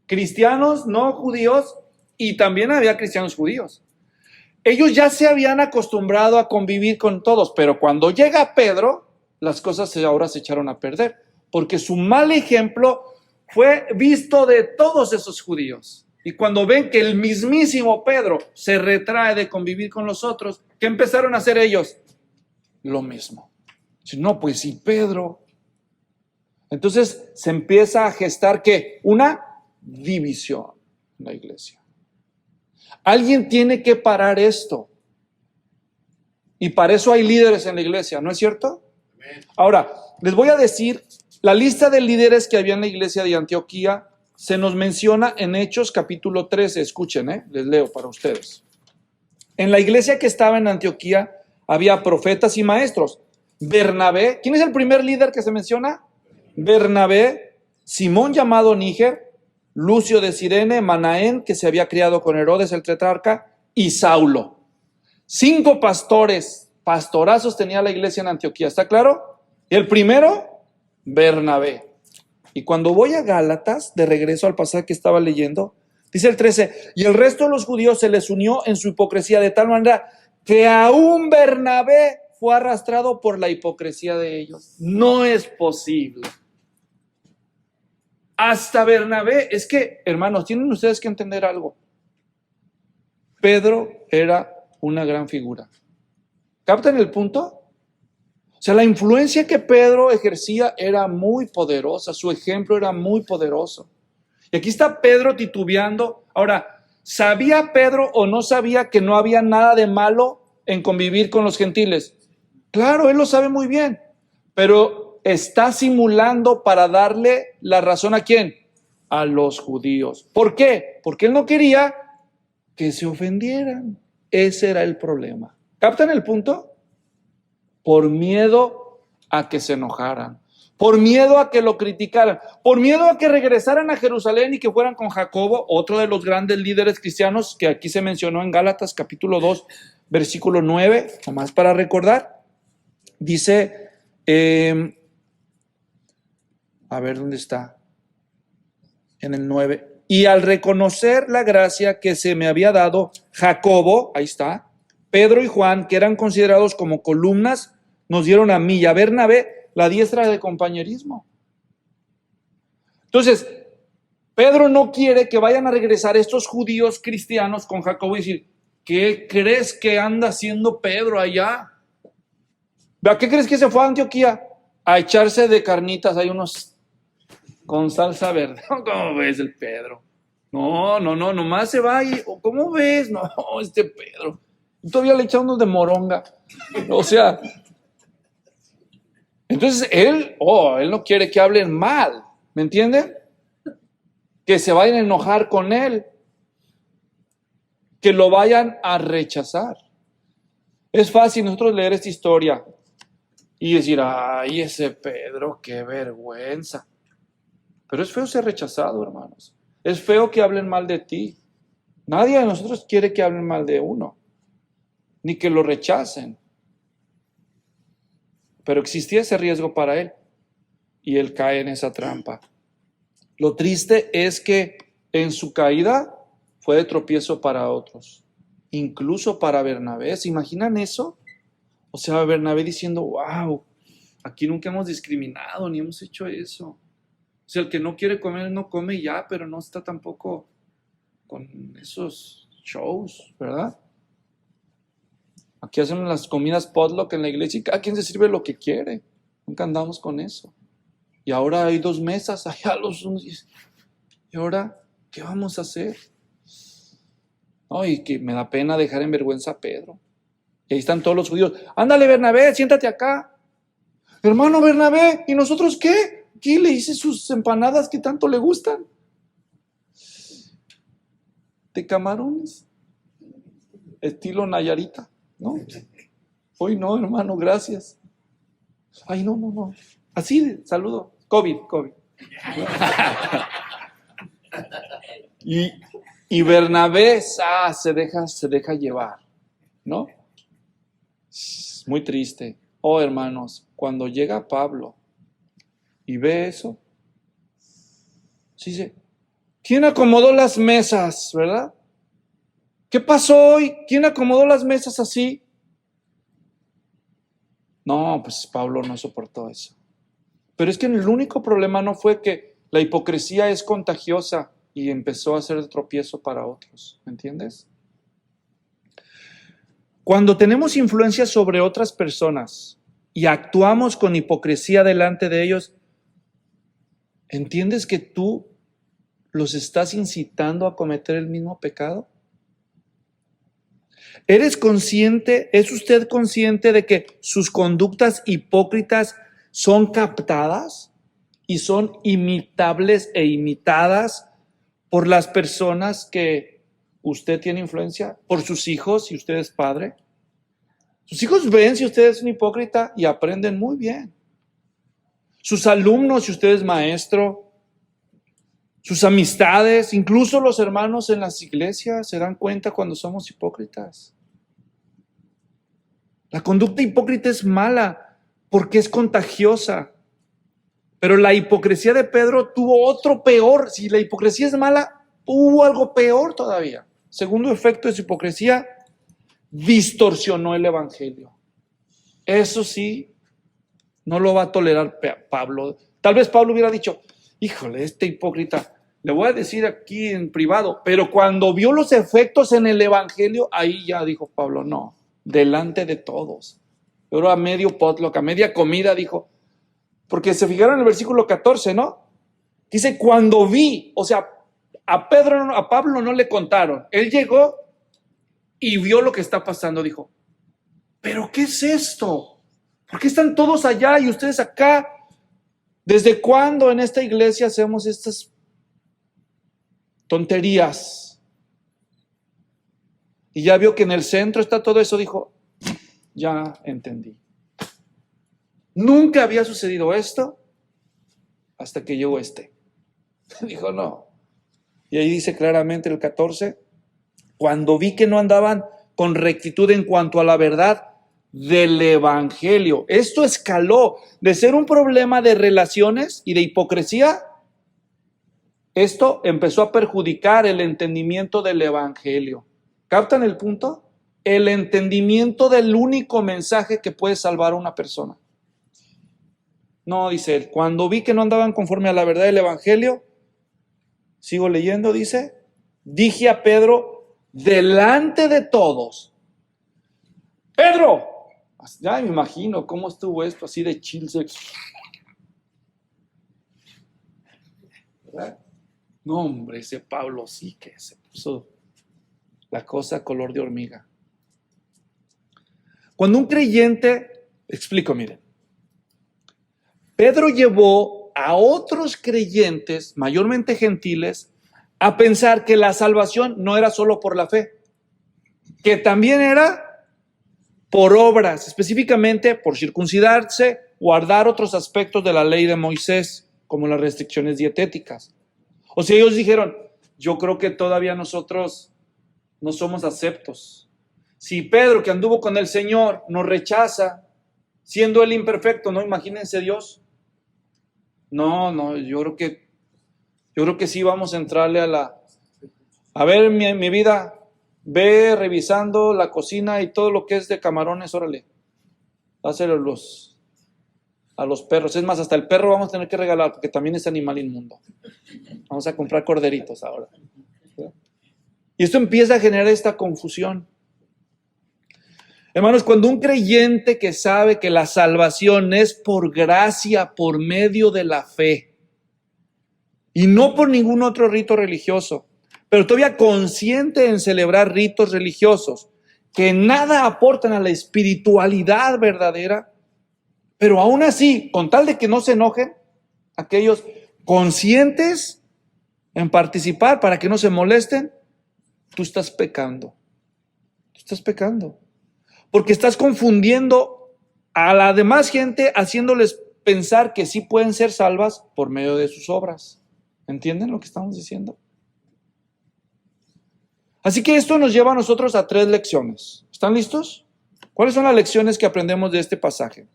cristianos no judíos y también había cristianos judíos. Ellos ya se habían acostumbrado a convivir con todos, pero cuando llega Pedro, las cosas ahora se echaron a perder, porque su mal ejemplo fue visto de todos esos judíos. Y cuando ven que el mismísimo Pedro se retrae de convivir con los otros, ¿qué empezaron a hacer ellos? Lo mismo. No, pues sí, Pedro. Entonces se empieza a gestar ¿qué? Una división en la iglesia. Alguien tiene que parar esto. Y para eso hay líderes en la iglesia, ¿no es cierto? Ahora, les voy a decir, la lista de líderes que había en la iglesia de Antioquía se nos menciona en Hechos capítulo 13. Escuchen, les leo para ustedes. En la iglesia que estaba en Antioquía había profetas y maestros. Bernabé, ¿quién es el primer líder que se menciona? Bernabé, Simón llamado Níger, Lucio de Cirene, Manaén, que se había criado con Herodes el tetrarca, y Saulo. 5 pastorazos tenía la iglesia en Antioquía, ¿está claro? Y el primero, Bernabé. Y cuando voy a Gálatas, de regreso al pasaje que estaba leyendo, dice el 13, y el resto de los judíos se les unió en su hipocresía de tal manera que aún Bernabé fue arrastrado por la hipocresía de ellos. No es posible. Hasta Bernabé, es que, hermanos, tienen ustedes que entender algo. Pedro era una gran figura. ¿Captan el punto? O sea, la influencia que Pedro ejercía era muy poderosa, su ejemplo era muy poderoso. Y aquí está Pedro titubeando. Ahora, ¿sabía Pedro o no sabía que no había nada de malo en convivir con los gentiles? Claro, él lo sabe muy bien, pero está simulando para darle la razón ¿a quién? A los judíos. ¿Por qué? Porque él no quería que se ofendieran. Ese era el problema. ¿Captan el punto? Por miedo a que se enojaran, por miedo a que lo criticaran, por miedo a que regresaran a Jerusalén y que fueran con Jacobo, otro de los grandes líderes cristianos que aquí se mencionó en Gálatas capítulo 2, versículo 9, nomás para recordar, dice, A ver dónde está. En el 9. Y al reconocer la gracia que se me había dado, Jacobo, ahí está, Pedro y Juan, que eran considerados como columnas, nos dieron a mí y a Bernabé la diestra de compañerismo. Entonces, Pedro no quiere que vayan a regresar estos judíos cristianos con Jacobo y decir, ¿qué crees que anda haciendo Pedro allá? ¿A qué crees que se fue a Antioquía? A echarse de carnitas, hay unos con salsa verde. ¿Cómo ves el Pedro? No, nomás se va y, ¿cómo ves? No, este Pedro. Todavía le echa unos de moronga. O sea, entonces él no quiere que hablen mal, ¿me entienden? Que se vayan a enojar con él, que lo vayan a rechazar. Es fácil nosotros leer esta historia y decir, ay, ese Pedro, qué vergüenza. Pero es feo ser rechazado, hermanos. Es feo que hablen mal de ti. Nadie de nosotros quiere que hablen mal de uno, ni que lo rechacen. Pero existía ese riesgo para él y él cae en esa trampa. Lo triste es que en su caída fue de tropiezo para otros, incluso para Bernabé. ¿Se imaginan eso? O sea, Bernabé diciendo, wow, aquí nunca hemos discriminado ni hemos hecho eso. O sea, el que no quiere comer no come ya, pero no está tampoco con esos shows, ¿verdad? Aquí hacemos las comidas potluck en la iglesia y cada quien se sirve lo que quiere. Nunca andamos con eso. Y ahora hay 2 mesas, allá los unos. ¿Y ahora qué vamos a hacer? No, y que me da pena dejar en vergüenza a Pedro. Y ahí están todos los judíos. Ándale, Bernabé, siéntate acá. Hermano Bernabé, ¿y nosotros qué? ¿Qué le hice sus empanadas que tanto le gustan? De camarones. Estilo Nayarita, ¿no? Hoy no, hermano, gracias. Ay, no. Así, saludo. COVID. Y Bernabé se deja llevar, ¿no? Muy triste. Oh, hermanos, cuando llega Pablo y ve eso, sí dice, ¿quién acomodó las mesas, verdad? ¿Qué pasó hoy? ¿Quién acomodó las mesas así? No, pues Pablo no soportó eso. Pero es que el único problema no fue que la hipocresía es contagiosa y empezó a ser de tropiezo para otros, ¿me entiendes? Cuando tenemos influencia sobre otras personas y actuamos con hipocresía delante de ellos, ¿entiendes que tú los estás incitando a cometer el mismo pecado? ¿Es usted consciente de que sus conductas hipócritas son captadas y son imitables e imitadas por las personas que usted tiene influencia? ¿Por sus hijos si usted es padre? Sus hijos ven si usted es un hipócrita y aprenden muy bien. Sus alumnos si usted es maestro, sus amistades, incluso los hermanos en las iglesias se dan cuenta cuando somos hipócritas. La conducta hipócrita es mala porque es contagiosa. Pero la hipocresía de Pedro tuvo otro peor. Si la hipocresía es mala, hubo algo peor todavía. Segundo efecto de su hipocresía, distorsionó el evangelio. Eso sí, no lo va a tolerar Pablo. Tal vez Pablo hubiera dicho, híjole, este hipócrita, le voy a decir aquí en privado, pero cuando vio los efectos en el evangelio, ahí ya dijo Pablo, no, delante de todos. Pero a medio potluck, a media comida dijo, porque se fijaron en el versículo 14, ¿no? Dice, cuando vi, o sea, a Pablo no le contaron. Él llegó y vio lo que está pasando, dijo, ¿pero qué es esto? ¿Por qué están todos allá y ustedes acá? ¿Desde cuándo en esta iglesia hacemos estas tonterías? Y ya vio que en el centro está todo eso, dijo, ya entendí. Nunca había sucedido esto hasta que llegó este. Dijo, no. Y ahí dice claramente el 14, cuando vi que no andaban con rectitud en cuanto a la verdad, del evangelio. Esto escaló de ser un problema de relaciones y de hipocresía. Esto empezó a perjudicar el entendimiento del evangelio. ¿Captan el punto? El entendimiento del único mensaje que puede salvar a una persona. No, dice él, cuando vi que no andaban conforme a la verdad del evangelio, sigo leyendo, dice, dije a Pedro, delante de todos, Pedro, ya me imagino cómo estuvo esto así de chill, ¿verdad? No, hombre, ese Pablo sí que se puso la cosa color de hormiga. Cuando un creyente, explico, miren, Pedro llevó a otros creyentes, mayormente gentiles, a pensar que la salvación no era solo por la fe, que también era por obras, específicamente por circuncidarse, guardar otros aspectos de la ley de Moisés, como las restricciones dietéticas. O sea, ellos dijeron, yo creo que todavía nosotros no somos aceptos. Si Pedro, que anduvo con el Señor, nos rechaza, siendo él imperfecto, ¿no? Imagínense Dios. No, yo creo que sí vamos a entrarle a ver mi vida, ve revisando la cocina y todo lo que es de camarones, órale, dáselo a los perros. Es más, hasta el perro vamos a tener que regalar, porque también es animal inmundo. Vamos a comprar corderitos ahora. Y esto empieza a generar esta confusión. Hermanos, cuando un creyente que sabe que la salvación es por gracia, por medio de la fe, y no por ningún otro rito religioso, pero todavía consciente en celebrar ritos religiosos, que nada aportan a la espiritualidad verdadera, pero aún así, con tal de que no se enojen, aquellos conscientes en participar para que no se molesten, tú estás pecando. Tú estás pecando. Porque estás confundiendo a la demás gente, haciéndoles pensar que sí pueden ser salvas por medio de sus obras. ¿Entienden lo que estamos diciendo? Así que esto nos lleva a nosotros a 3 lecciones. ¿Están listos? ¿Cuáles son las lecciones que aprendemos de este pasaje?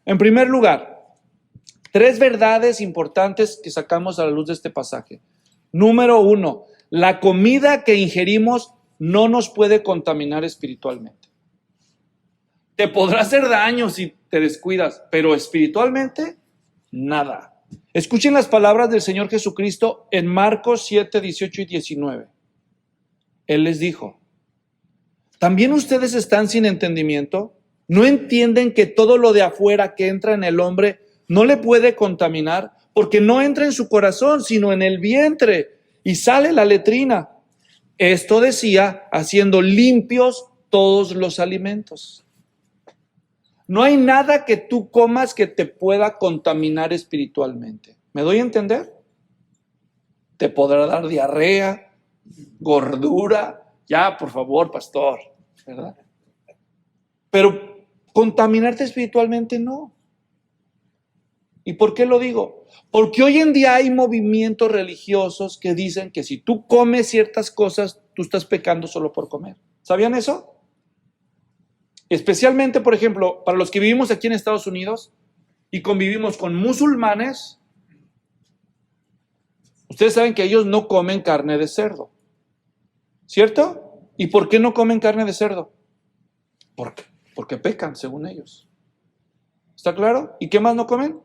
En primer lugar, 3 verdades importantes que sacamos a la luz de este pasaje. Número 1, la comida que ingerimos no nos puede contaminar espiritualmente. Te podrá hacer daño si te descuidas, pero espiritualmente, nada. Escuchen las palabras del Señor Jesucristo en Marcos 7, 18 y 19. Él les dijo, ¿también ustedes están sin entendimiento? ¿No entienden que todo lo de afuera que entra en el hombre no le puede contaminar? Porque no entra en su corazón, sino en el vientre, y sale la letrina. Esto decía, haciendo limpios todos los alimentos. No hay nada que tú comas que te pueda contaminar espiritualmente. ¿Me doy a entender? Te podrá dar diarrea, gordura. Ya, por favor, pastor, ¿verdad? Pero contaminarte espiritualmente no. ¿Y por qué lo digo? Porque hoy en día hay movimientos religiosos que dicen que si tú comes ciertas cosas, tú estás pecando solo por comer. ¿Sabían eso? Especialmente, por ejemplo, para los que vivimos aquí en Estados Unidos y convivimos con musulmanes, ustedes saben que ellos no comen carne de cerdo, ¿cierto? ¿Y por qué no comen carne de cerdo? Porque pecan, según ellos. ¿Está claro? ¿Y qué más no comen?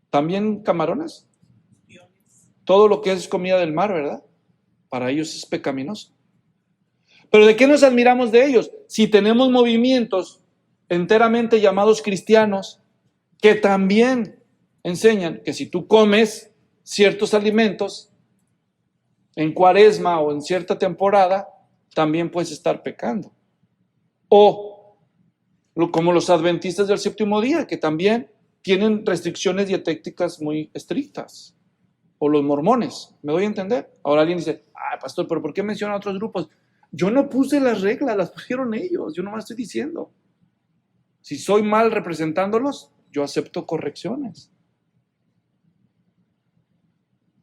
También camarones. Todo lo que es comida del mar, ¿verdad? Para ellos es pecaminoso. Pero ¿de qué nos admiramos de ellos? Si tenemos movimientos enteramente llamados cristianos que también enseñan que si tú comes ciertos alimentos en cuaresma o en cierta temporada, también puedes estar pecando. O como los adventistas del séptimo día, que también tienen restricciones dietéticas muy estrictas. O los mormones, ¿me doy a entender? Ahora alguien dice, pastor, ¿pero por qué menciona otros grupos? Yo no puse las reglas, las pusieron ellos, yo nomás estoy diciendo. Si soy mal representándolos, yo acepto correcciones.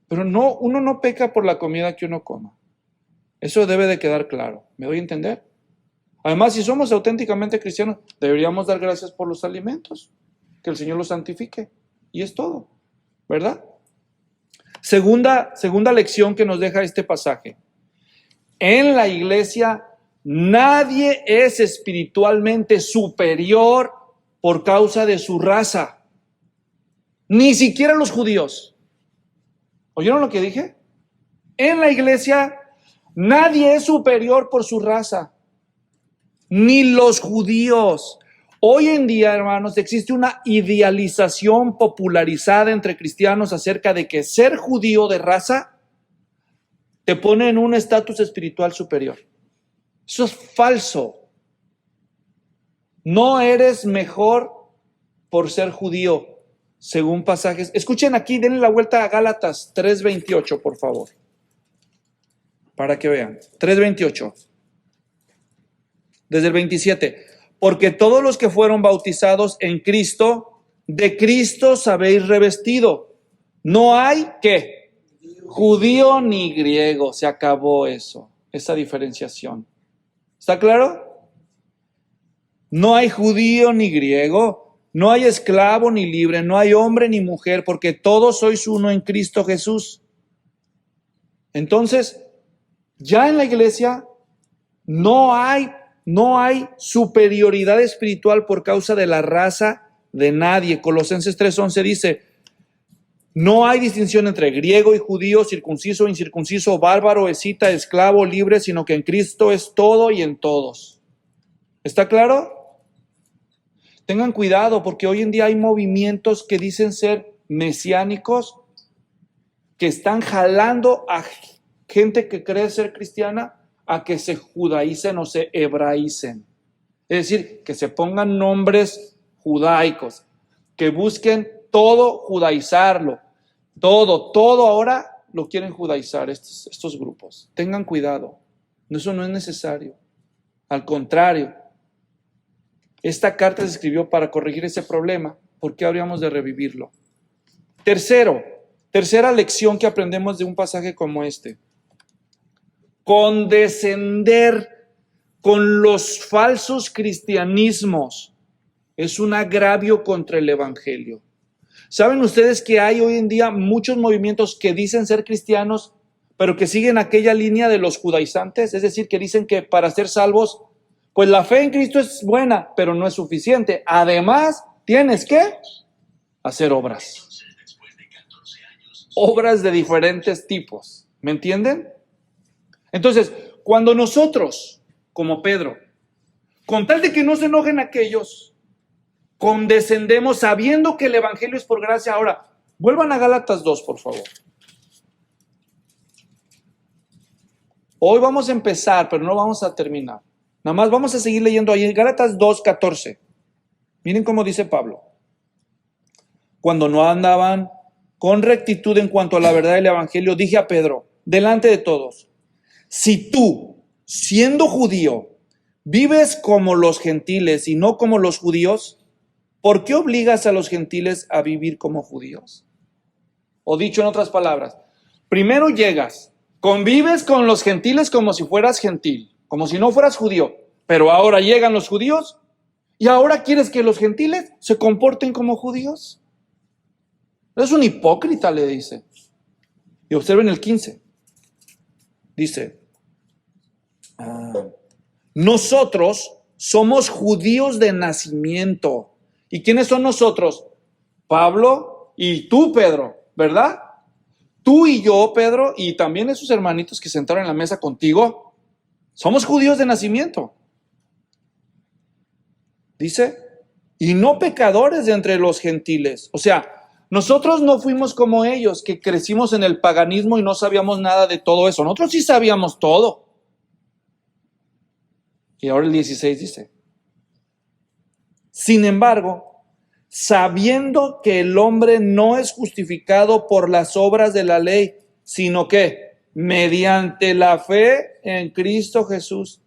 Pero no, uno no peca por la comida que uno coma. Eso debe de quedar claro, ¿me doy a entender? Además, si somos auténticamente cristianos, deberíamos dar gracias por los alimentos, que el Señor los santifique. Y es todo, ¿verdad? Segunda lección que nos deja este pasaje. En la iglesia, nadie es espiritualmente superior por causa de su raza. Ni siquiera los judíos. ¿Oyeron lo que dije? En la iglesia, nadie es superior por su raza. Ni los judíos. Hoy en día, hermanos, existe una idealización popularizada entre cristianos acerca de que ser judío de raza te pone en un estatus espiritual superior. Eso es falso. No eres mejor por ser judío, según pasajes. Escuchen aquí, denle la vuelta a Gálatas 3:28, por favor. Para que vean. 3:28. Desde el 27. Porque todos los que fueron bautizados en Cristo, de Cristo os habéis revestido. No hay, ¿qué? Judío ni griego. Se acabó eso, esa diferenciación. ¿Está claro? No hay judío ni griego, no hay esclavo ni libre, no hay hombre ni mujer, porque todos sois uno en Cristo Jesús. Entonces, ya en la iglesia no hay superioridad espiritual por causa de la raza de nadie. Colosenses 3:11 dice, no hay distinción entre griego y judío, circunciso, incircunciso, bárbaro, escita, esclavo, libre, sino que en Cristo es todo y en todos. ¿Está claro? Tengan cuidado porque hoy en día hay movimientos que dicen ser mesiánicos, que están jalando a gente que cree ser cristiana a que se judaicen o se hebraicen. Es decir, que se pongan nombres judaicos, que busquen todo judaizarlo. Todo ahora lo quieren judaizar estos grupos. Tengan cuidado. Eso no es necesario. Al contrario, esta carta se escribió para corregir ese problema. ¿Por qué habríamos de revivirlo? Tercera lección que aprendemos de un pasaje como este. Condescender con los falsos cristianismos es un agravio contra el evangelio. ¿Saben ustedes que hay hoy en día muchos movimientos que dicen ser cristianos, pero que siguen aquella línea de los judaizantes? Es decir, que dicen que para ser salvos, pues la fe en Cristo es buena, pero no es suficiente. Además, tienes que hacer obras. Obras de diferentes tipos. ¿Me entienden? Entonces, cuando nosotros, como Pedro, con tal de que no se enojen aquellos, condescendemos sabiendo que el evangelio es por gracia. Ahora, vuelvan a Gálatas 2, por favor. Hoy vamos a empezar, pero no vamos a terminar. Nada más vamos a seguir leyendo ahí en Gálatas 2:14. Miren cómo dice Pablo. Cuando no andaban con rectitud en cuanto a la verdad del evangelio, dije a Pedro, delante de todos, si tú, siendo judío, vives como los gentiles y no como los judíos, ¿por qué obligas a los gentiles a vivir como judíos? O dicho en otras palabras, primero llegas, convives con los gentiles como si fueras gentil, como si no fueras judío, pero ahora llegan los judíos y ahora quieres que los gentiles se comporten como judíos. Es un hipócrita, le dice. Y observen el 15. Dice, nosotros somos judíos de nacimiento. ¿Y quiénes son nosotros? Pablo y tú, Pedro, ¿verdad? Tú y yo, Pedro, y también esos hermanitos que sentaron en la mesa contigo, somos judíos de nacimiento. Dice, y no pecadores de entre los gentiles. O sea, nosotros no fuimos como ellos, que crecimos en el paganismo y no sabíamos nada de todo eso. Nosotros sí sabíamos todo. Y ahora el 16 dice, sin embargo, sabiendo que el hombre no es justificado por las obras de la ley, sino que mediante la fe en Cristo Jesús,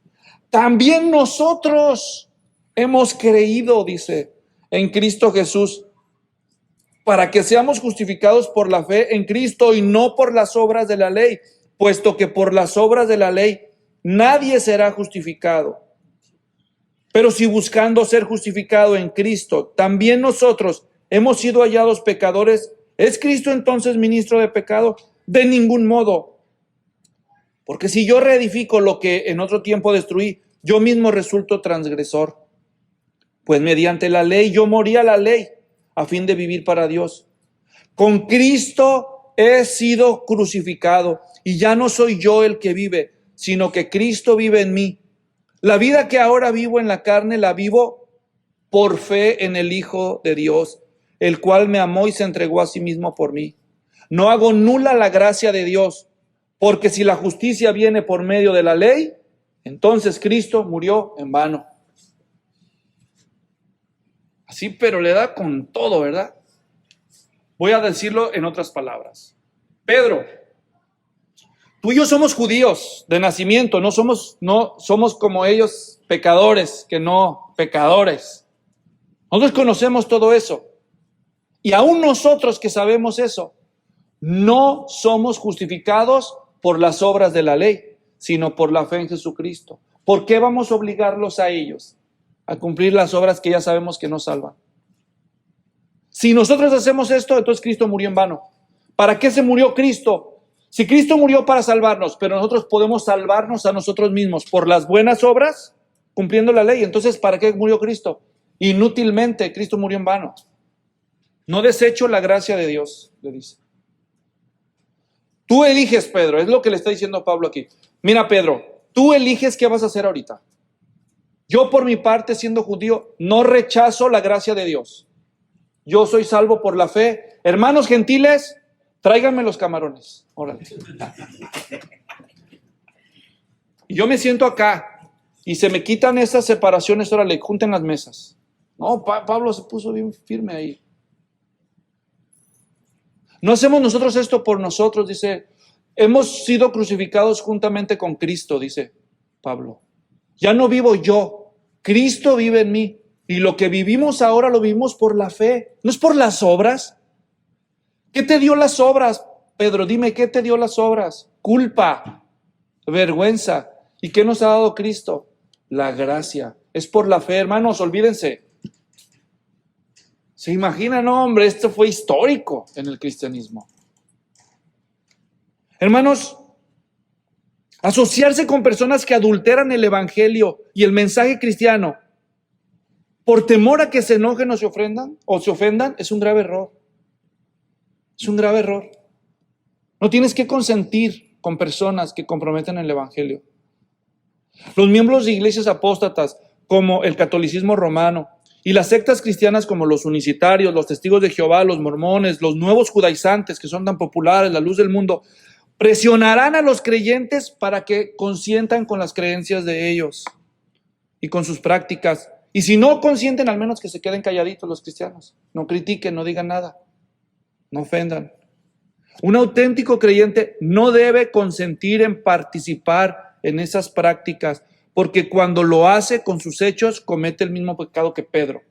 también nosotros hemos creído, dice, en Cristo Jesús, para que seamos justificados por la fe en Cristo y no por las obras de la ley, puesto que por las obras de la ley nadie será justificado. Pero si buscando ser justificado en Cristo, también nosotros hemos sido hallados pecadores, ¿es Cristo entonces ministro de pecado? De ningún modo. Porque si yo reedifico lo que en otro tiempo destruí, yo mismo resulto transgresor. Pues mediante la ley yo morí a la ley a fin de vivir para Dios. Con Cristo he sido crucificado y ya no soy yo el que vive, sino que Cristo vive en mí. La vida que ahora vivo en la carne la vivo por fe en el Hijo de Dios, el cual me amó y se entregó a sí mismo por mí. No hago nula la gracia de Dios, porque si la justicia viene por medio de la ley, entonces Cristo murió en vano. Así, pero le da con todo, ¿verdad? Voy a decirlo en otras palabras. Pedro, tú y yo somos judíos de nacimiento, no somos como ellos pecadores, que no pecadores. Nosotros conocemos todo eso. Y aún nosotros que sabemos eso, no somos justificados por las obras de la ley, sino por la fe en Jesucristo. ¿Por qué vamos a obligarlos a ellos a cumplir las obras que ya sabemos que no salvan? Si nosotros hacemos esto, entonces Cristo murió en vano. ¿Para qué se murió Cristo? Si Cristo murió para salvarnos, pero nosotros podemos salvarnos a nosotros mismos por las buenas obras, cumpliendo la ley, entonces ¿para qué murió Cristo? Inútilmente, Cristo murió en vano. No desecho la gracia de Dios, le dice. Tú eliges, Pedro, es lo que le está diciendo Pablo aquí. Mira, Pedro, tú eliges qué vas a hacer ahorita. Yo por mi parte, siendo judío, no rechazo la gracia de Dios. Yo soy salvo por la fe. Hermanos gentiles, tráiganme los camarones. Órale. Y yo me siento acá y se me quitan esas separaciones, órale, junten las mesas. No, Pablo se puso bien firme ahí. No hacemos nosotros esto por nosotros, dice. Hemos sido crucificados juntamente con Cristo, dice Pablo. Ya no vivo yo, Cristo vive en mí. Y lo que vivimos ahora lo vivimos por la fe, no es por las obras. ¿Qué te dio las obras, Pedro? Dime, ¿qué te dio las obras? Culpa, vergüenza. ¿Y qué nos ha dado Cristo? La gracia. Es por la fe, hermanos, olvídense. ¿Se imaginan? No, hombre, esto fue histórico en el cristianismo. Hermanos, asociarse con personas que adulteran el evangelio y el mensaje cristiano por temor a que se enojen o se ofendan, es un grave error. Es un grave error. No tienes que consentir con personas que comprometen el evangelio. Los miembros de iglesias apóstatas, como el catolicismo romano, y las sectas cristianas como los unicitarios, los testigos de Jehová, los mormones, los nuevos judaizantes que son tan populares, la luz del mundo, presionarán a los creyentes para que consientan con las creencias de ellos y con sus prácticas. Y si no consienten, al menos que se queden calladitos los cristianos. No critiquen, no digan nada, no ofendan. Un auténtico creyente no debe consentir en participar en esas prácticas, porque cuando lo hace con sus hechos, comete el mismo pecado que Pedro.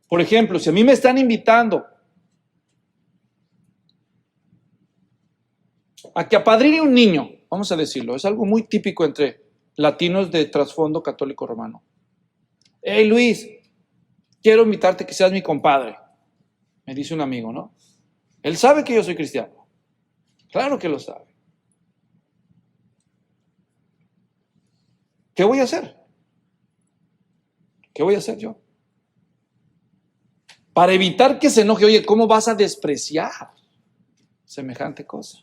Por ejemplo, si a mí me están invitando a que apadrine un niño, vamos a decirlo, es algo muy típico entre latinos de trasfondo católico romano. Hey Luis, quiero invitarte que seas mi compadre, me dice un amigo, ¿no? Él sabe que yo soy cristiano, claro que lo sabe. ¿Qué voy a hacer? ¿Qué voy a hacer yo? Para evitar que se enoje, oye, ¿cómo vas a despreciar semejante cosa?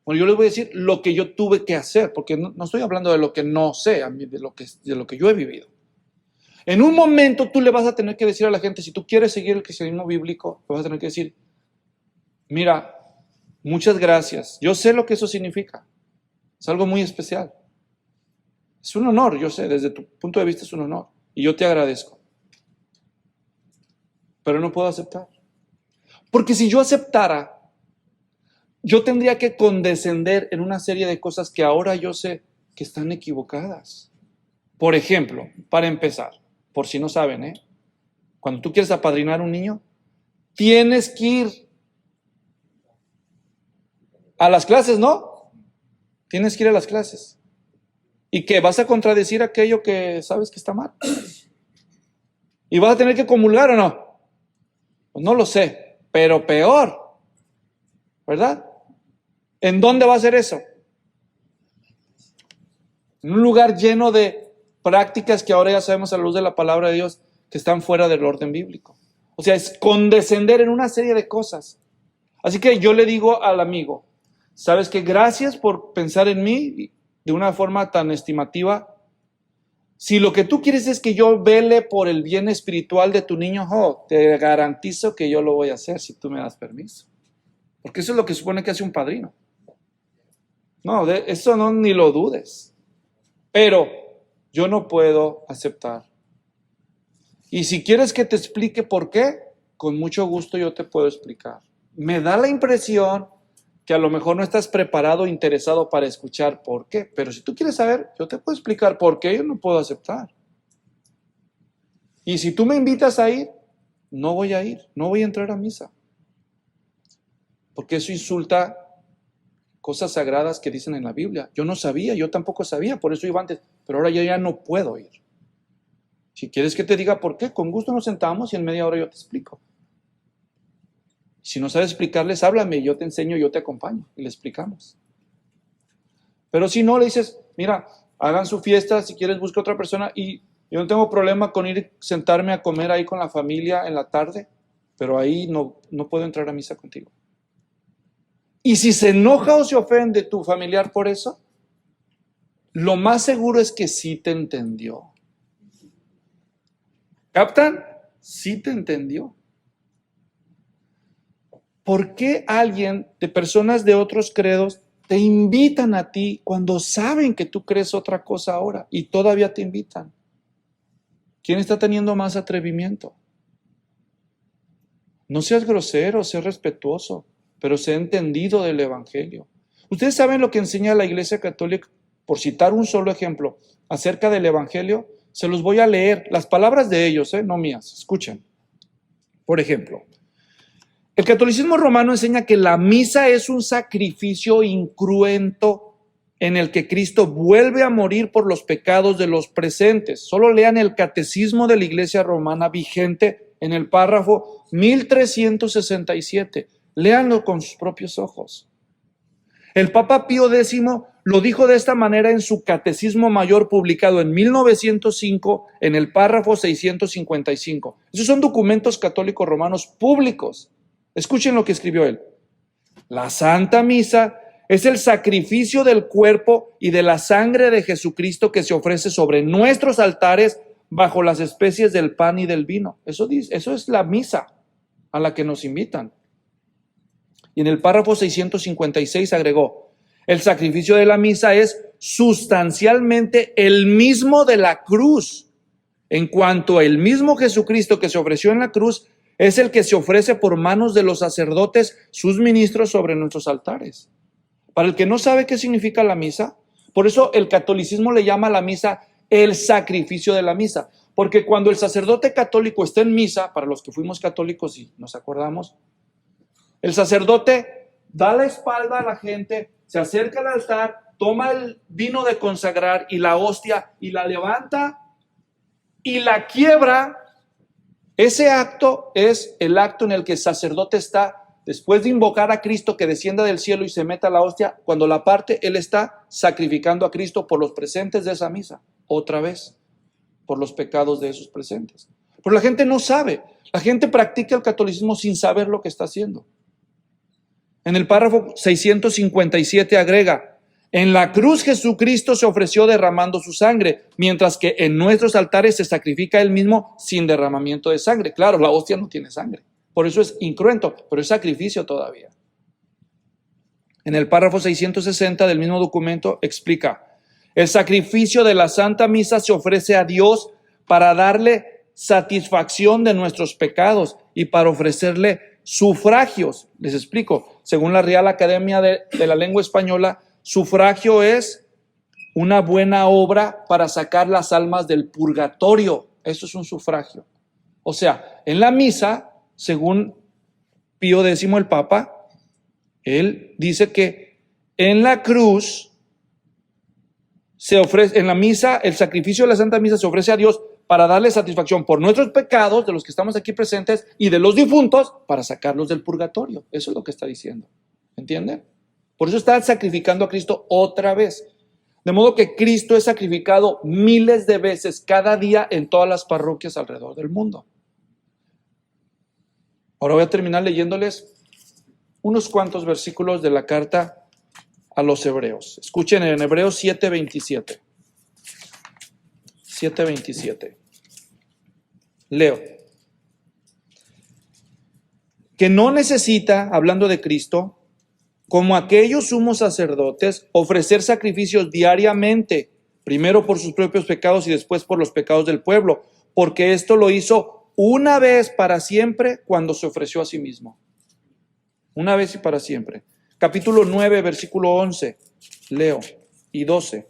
Bueno, yo les voy a decir lo que yo tuve que hacer, porque no estoy hablando de lo que no sé, de lo que yo he vivido. En un momento tú le vas a tener que decir a la gente, si tú quieres seguir el cristianismo bíblico, le vas a tener que decir, mira, muchas gracias, yo sé lo que eso significa, es algo muy especial. Es un honor, yo sé, desde tu punto de vista es un honor, y yo te agradezco. Pero no puedo aceptar. Porque si yo aceptara, yo tendría que condescender en una serie de cosas que ahora yo sé que están equivocadas. Por ejemplo, para empezar, por si no saben, cuando tú quieres apadrinar a un niño, tienes que ir a las clases, ¿no? Tienes que ir a las clases. ¿Y qué? ¿Vas a contradecir aquello que sabes que está mal? ¿Y vas a tener que comulgar o no? Pues no lo sé, pero peor, ¿verdad? ¿En dónde va a ser eso? En un lugar lleno de prácticas que ahora ya sabemos a la luz de la palabra de Dios que están fuera del orden bíblico. O sea, es condescender en una serie de cosas. Así que yo le digo al amigo, ¿sabes qué? Gracias por pensar en mí de una forma tan estimativa. Si lo que tú quieres es que yo vele por el bien espiritual de tu niño, te garantizo que yo lo voy a hacer si tú me das permiso. Porque eso es lo que supone que hace un padrino. No, de eso no, ni lo dudes. Pero yo no puedo aceptar. Y si quieres que te explique por qué, con mucho gusto yo te puedo explicar. Me da la impresión que a lo mejor no estás preparado o interesado para escuchar por qué, pero si tú quieres saber, yo te puedo explicar por qué yo no puedo aceptar. Y si tú me invitas a ir, no voy a ir, no voy a entrar a misa. Porque eso insulta cosas sagradas que dicen en la Biblia. Yo no sabía, yo tampoco sabía, por eso iba antes, pero ahora yo ya no puedo ir. Si quieres que te diga por qué, con gusto nos sentamos y en media hora yo te explico. Si no sabes explicarles, háblame, yo te enseño, yo te acompaño y le explicamos. Pero si no, le dices, mira, hagan su fiesta, si quieres busca otra persona y yo no tengo problema con ir sentarme a comer ahí con la familia en la tarde, pero ahí no puedo entrar a misa contigo. Y si se enoja o se ofende tu familiar por eso, lo más seguro es que sí te entendió. ¿Captan? Sí te entendió. ¿Por qué alguien de personas de otros credos te invitan a ti cuando saben que tú crees otra cosa ahora y todavía te invitan? ¿Quién está teniendo más atrevimiento? No seas grosero, sé respetuoso, pero sé entendido del Evangelio. ¿Ustedes saben lo que enseña la Iglesia Católica? Por citar un solo ejemplo acerca del Evangelio, se los voy a leer, las palabras de ellos, no mías, escuchen. Por ejemplo, el catolicismo romano enseña que la misa es un sacrificio incruento en el que Cristo vuelve a morir por los pecados de los presentes. Solo lean el catecismo de la Iglesia romana vigente en el párrafo 1367. Léanlo con sus propios ojos. El Papa Pío X lo dijo de esta manera en su Catecismo Mayor publicado en 1905 en el párrafo 655. Esos son documentos católicos romanos públicos. Escuchen lo que escribió él. La Santa Misa es el sacrificio del cuerpo y de la sangre de Jesucristo que se ofrece sobre nuestros altares bajo las especies del pan y del vino. Eso es la misa a la que nos invitan. Y en el párrafo 656 agregó, el sacrificio de la misa es sustancialmente el mismo de la cruz, en cuanto el mismo Jesucristo que se ofreció en la cruz es el que se ofrece por manos de los sacerdotes, sus ministros, sobre nuestros altares. Para el que no sabe qué significa la misa, por eso el catolicismo le llama a la misa el sacrificio de la misa, porque cuando el sacerdote católico está en misa, para los que fuimos católicos y nos acordamos, el sacerdote da la espalda a la gente, se acerca al altar, toma el vino de consagrar y la hostia y la levanta y la quiebra. Ese acto es el acto en el que el sacerdote está, después de invocar a Cristo que descienda del cielo y se meta la hostia, cuando la parte, él está sacrificando a Cristo por los presentes de esa misa, otra vez, por los pecados de esos presentes. Pero la gente no sabe, la gente practica el catolicismo sin saber lo que está haciendo. En el párrafo 657 agrega, en la cruz Jesucristo se ofreció derramando su sangre, mientras que en nuestros altares se sacrifica él mismo sin derramamiento de sangre. Claro, la hostia no tiene sangre, por eso es incruento, pero es sacrificio todavía. En el párrafo 660 del mismo documento explica, el sacrificio de la Santa Misa se ofrece a Dios para darle satisfacción de nuestros pecados y para ofrecerle sufragios. Les explico, según la Real Academia de la Lengua Española, sufragio es una buena obra para sacar las almas del purgatorio. Eso es un sufragio. O sea, en la misa, según Pío X el Papa, él dice que en la cruz se ofrece, en la misa, el sacrificio de la Santa Misa se ofrece a Dios para darle satisfacción por nuestros pecados, de los que estamos aquí presentes, y de los difuntos, para sacarlos del purgatorio. Eso es lo que está diciendo. ¿Entienden? Por eso está sacrificando a Cristo otra vez. De modo que Cristo es sacrificado miles de veces cada día en todas las parroquias alrededor del mundo. Ahora voy a terminar leyéndoles unos cuantos versículos de la carta a los Hebreos. Escuchen en Hebreos 7:27. 7:27. Leo. Que no necesita, hablando de Cristo, como aquellos sumos sacerdotes, ofrecer sacrificios diariamente, primero por sus propios pecados y después por los pecados del pueblo, porque esto lo hizo una vez para siempre cuando se ofreció a sí mismo. Una vez y para siempre. Capítulo 9, versículo 11, leo, y 12.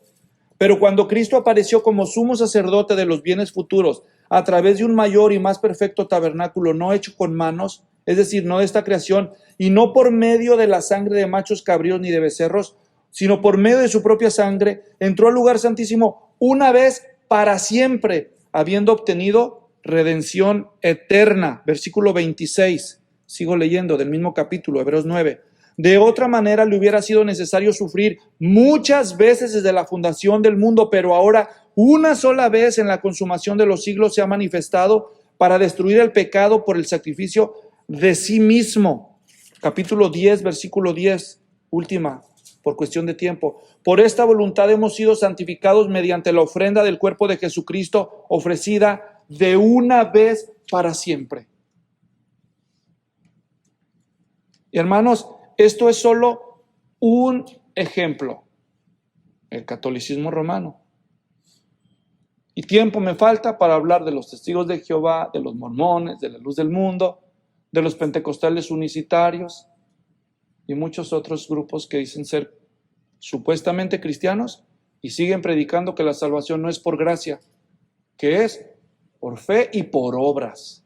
Pero cuando Cristo apareció como sumo sacerdote de los bienes futuros, a través de un mayor y más perfecto tabernáculo no hecho con manos, es decir, no de esta creación, y no por medio de la sangre de machos cabríos ni de becerros, sino por medio de su propia sangre, entró al lugar santísimo una vez para siempre, habiendo obtenido redención eterna. Versículo 26, sigo leyendo del mismo capítulo, Hebreos 9. De otra manera le hubiera sido necesario sufrir muchas veces desde la fundación del mundo, pero ahora una sola vez en la consumación de los siglos se ha manifestado para destruir el pecado por el sacrificio de sí mismo. Capítulo 10, versículo 10, última, por cuestión de tiempo. Por esta voluntad hemos sido santificados mediante la ofrenda del cuerpo de Jesucristo, ofrecida de una vez para siempre. Y hermanos, esto es solo un ejemplo, el catolicismo romano. Y tiempo me falta para hablar de los testigos de Jehová, de los mormones, de la luz del mundo, de los pentecostales unicitarios y muchos otros grupos que dicen ser supuestamente cristianos y siguen predicando que la salvación no es por gracia, que es por fe y por obras.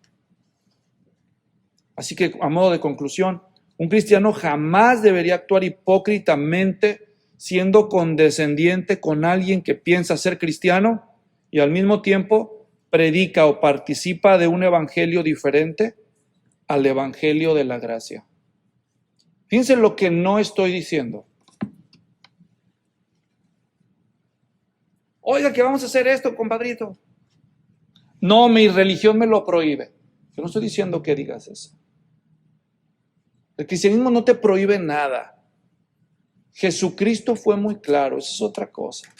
Así que, a modo de conclusión, un cristiano jamás debería actuar hipócritamente siendo condescendiente con alguien que piensa ser cristiano y al mismo tiempo predica o participa de un evangelio diferente al evangelio de la gracia. Fíjense lo que no estoy diciendo. Oiga, que vamos a hacer esto, compadrito. No, mi religión me lo prohíbe. Yo no estoy diciendo que digas eso. El cristianismo no te prohíbe nada. Jesucristo fue muy claro, eso es otra cosa.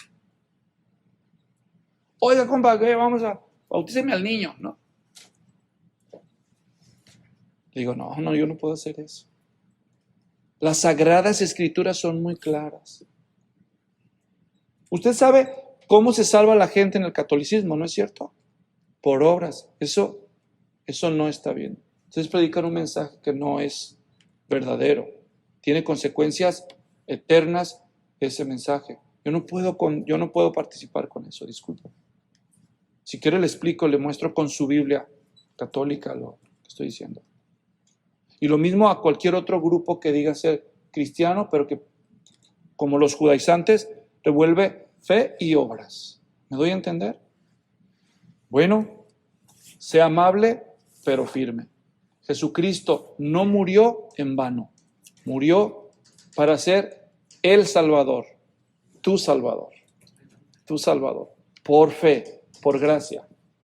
Oiga, compadre, vamos a bautíceme al niño, ¿no? Digo, no, yo no puedo hacer eso. Las sagradas escrituras son muy claras. Usted sabe cómo se salva la gente en el catolicismo, ¿no es cierto? Por obras. Eso no está bien. Entonces predicar un mensaje que no es verdadero. Tiene consecuencias eternas ese mensaje. Yo no puedo participar con eso, disculpe. Si quiere le explico, le muestro con su Biblia católica lo que estoy diciendo. Y lo mismo a cualquier otro grupo que diga ser cristiano, pero que, como los judaizantes, revuelve fe y obras. ¿Me doy a entender? Bueno, sea amable, pero firme. Jesucristo no murió en vano. Murió para ser el Salvador, tu Salvador, por fe, por gracia.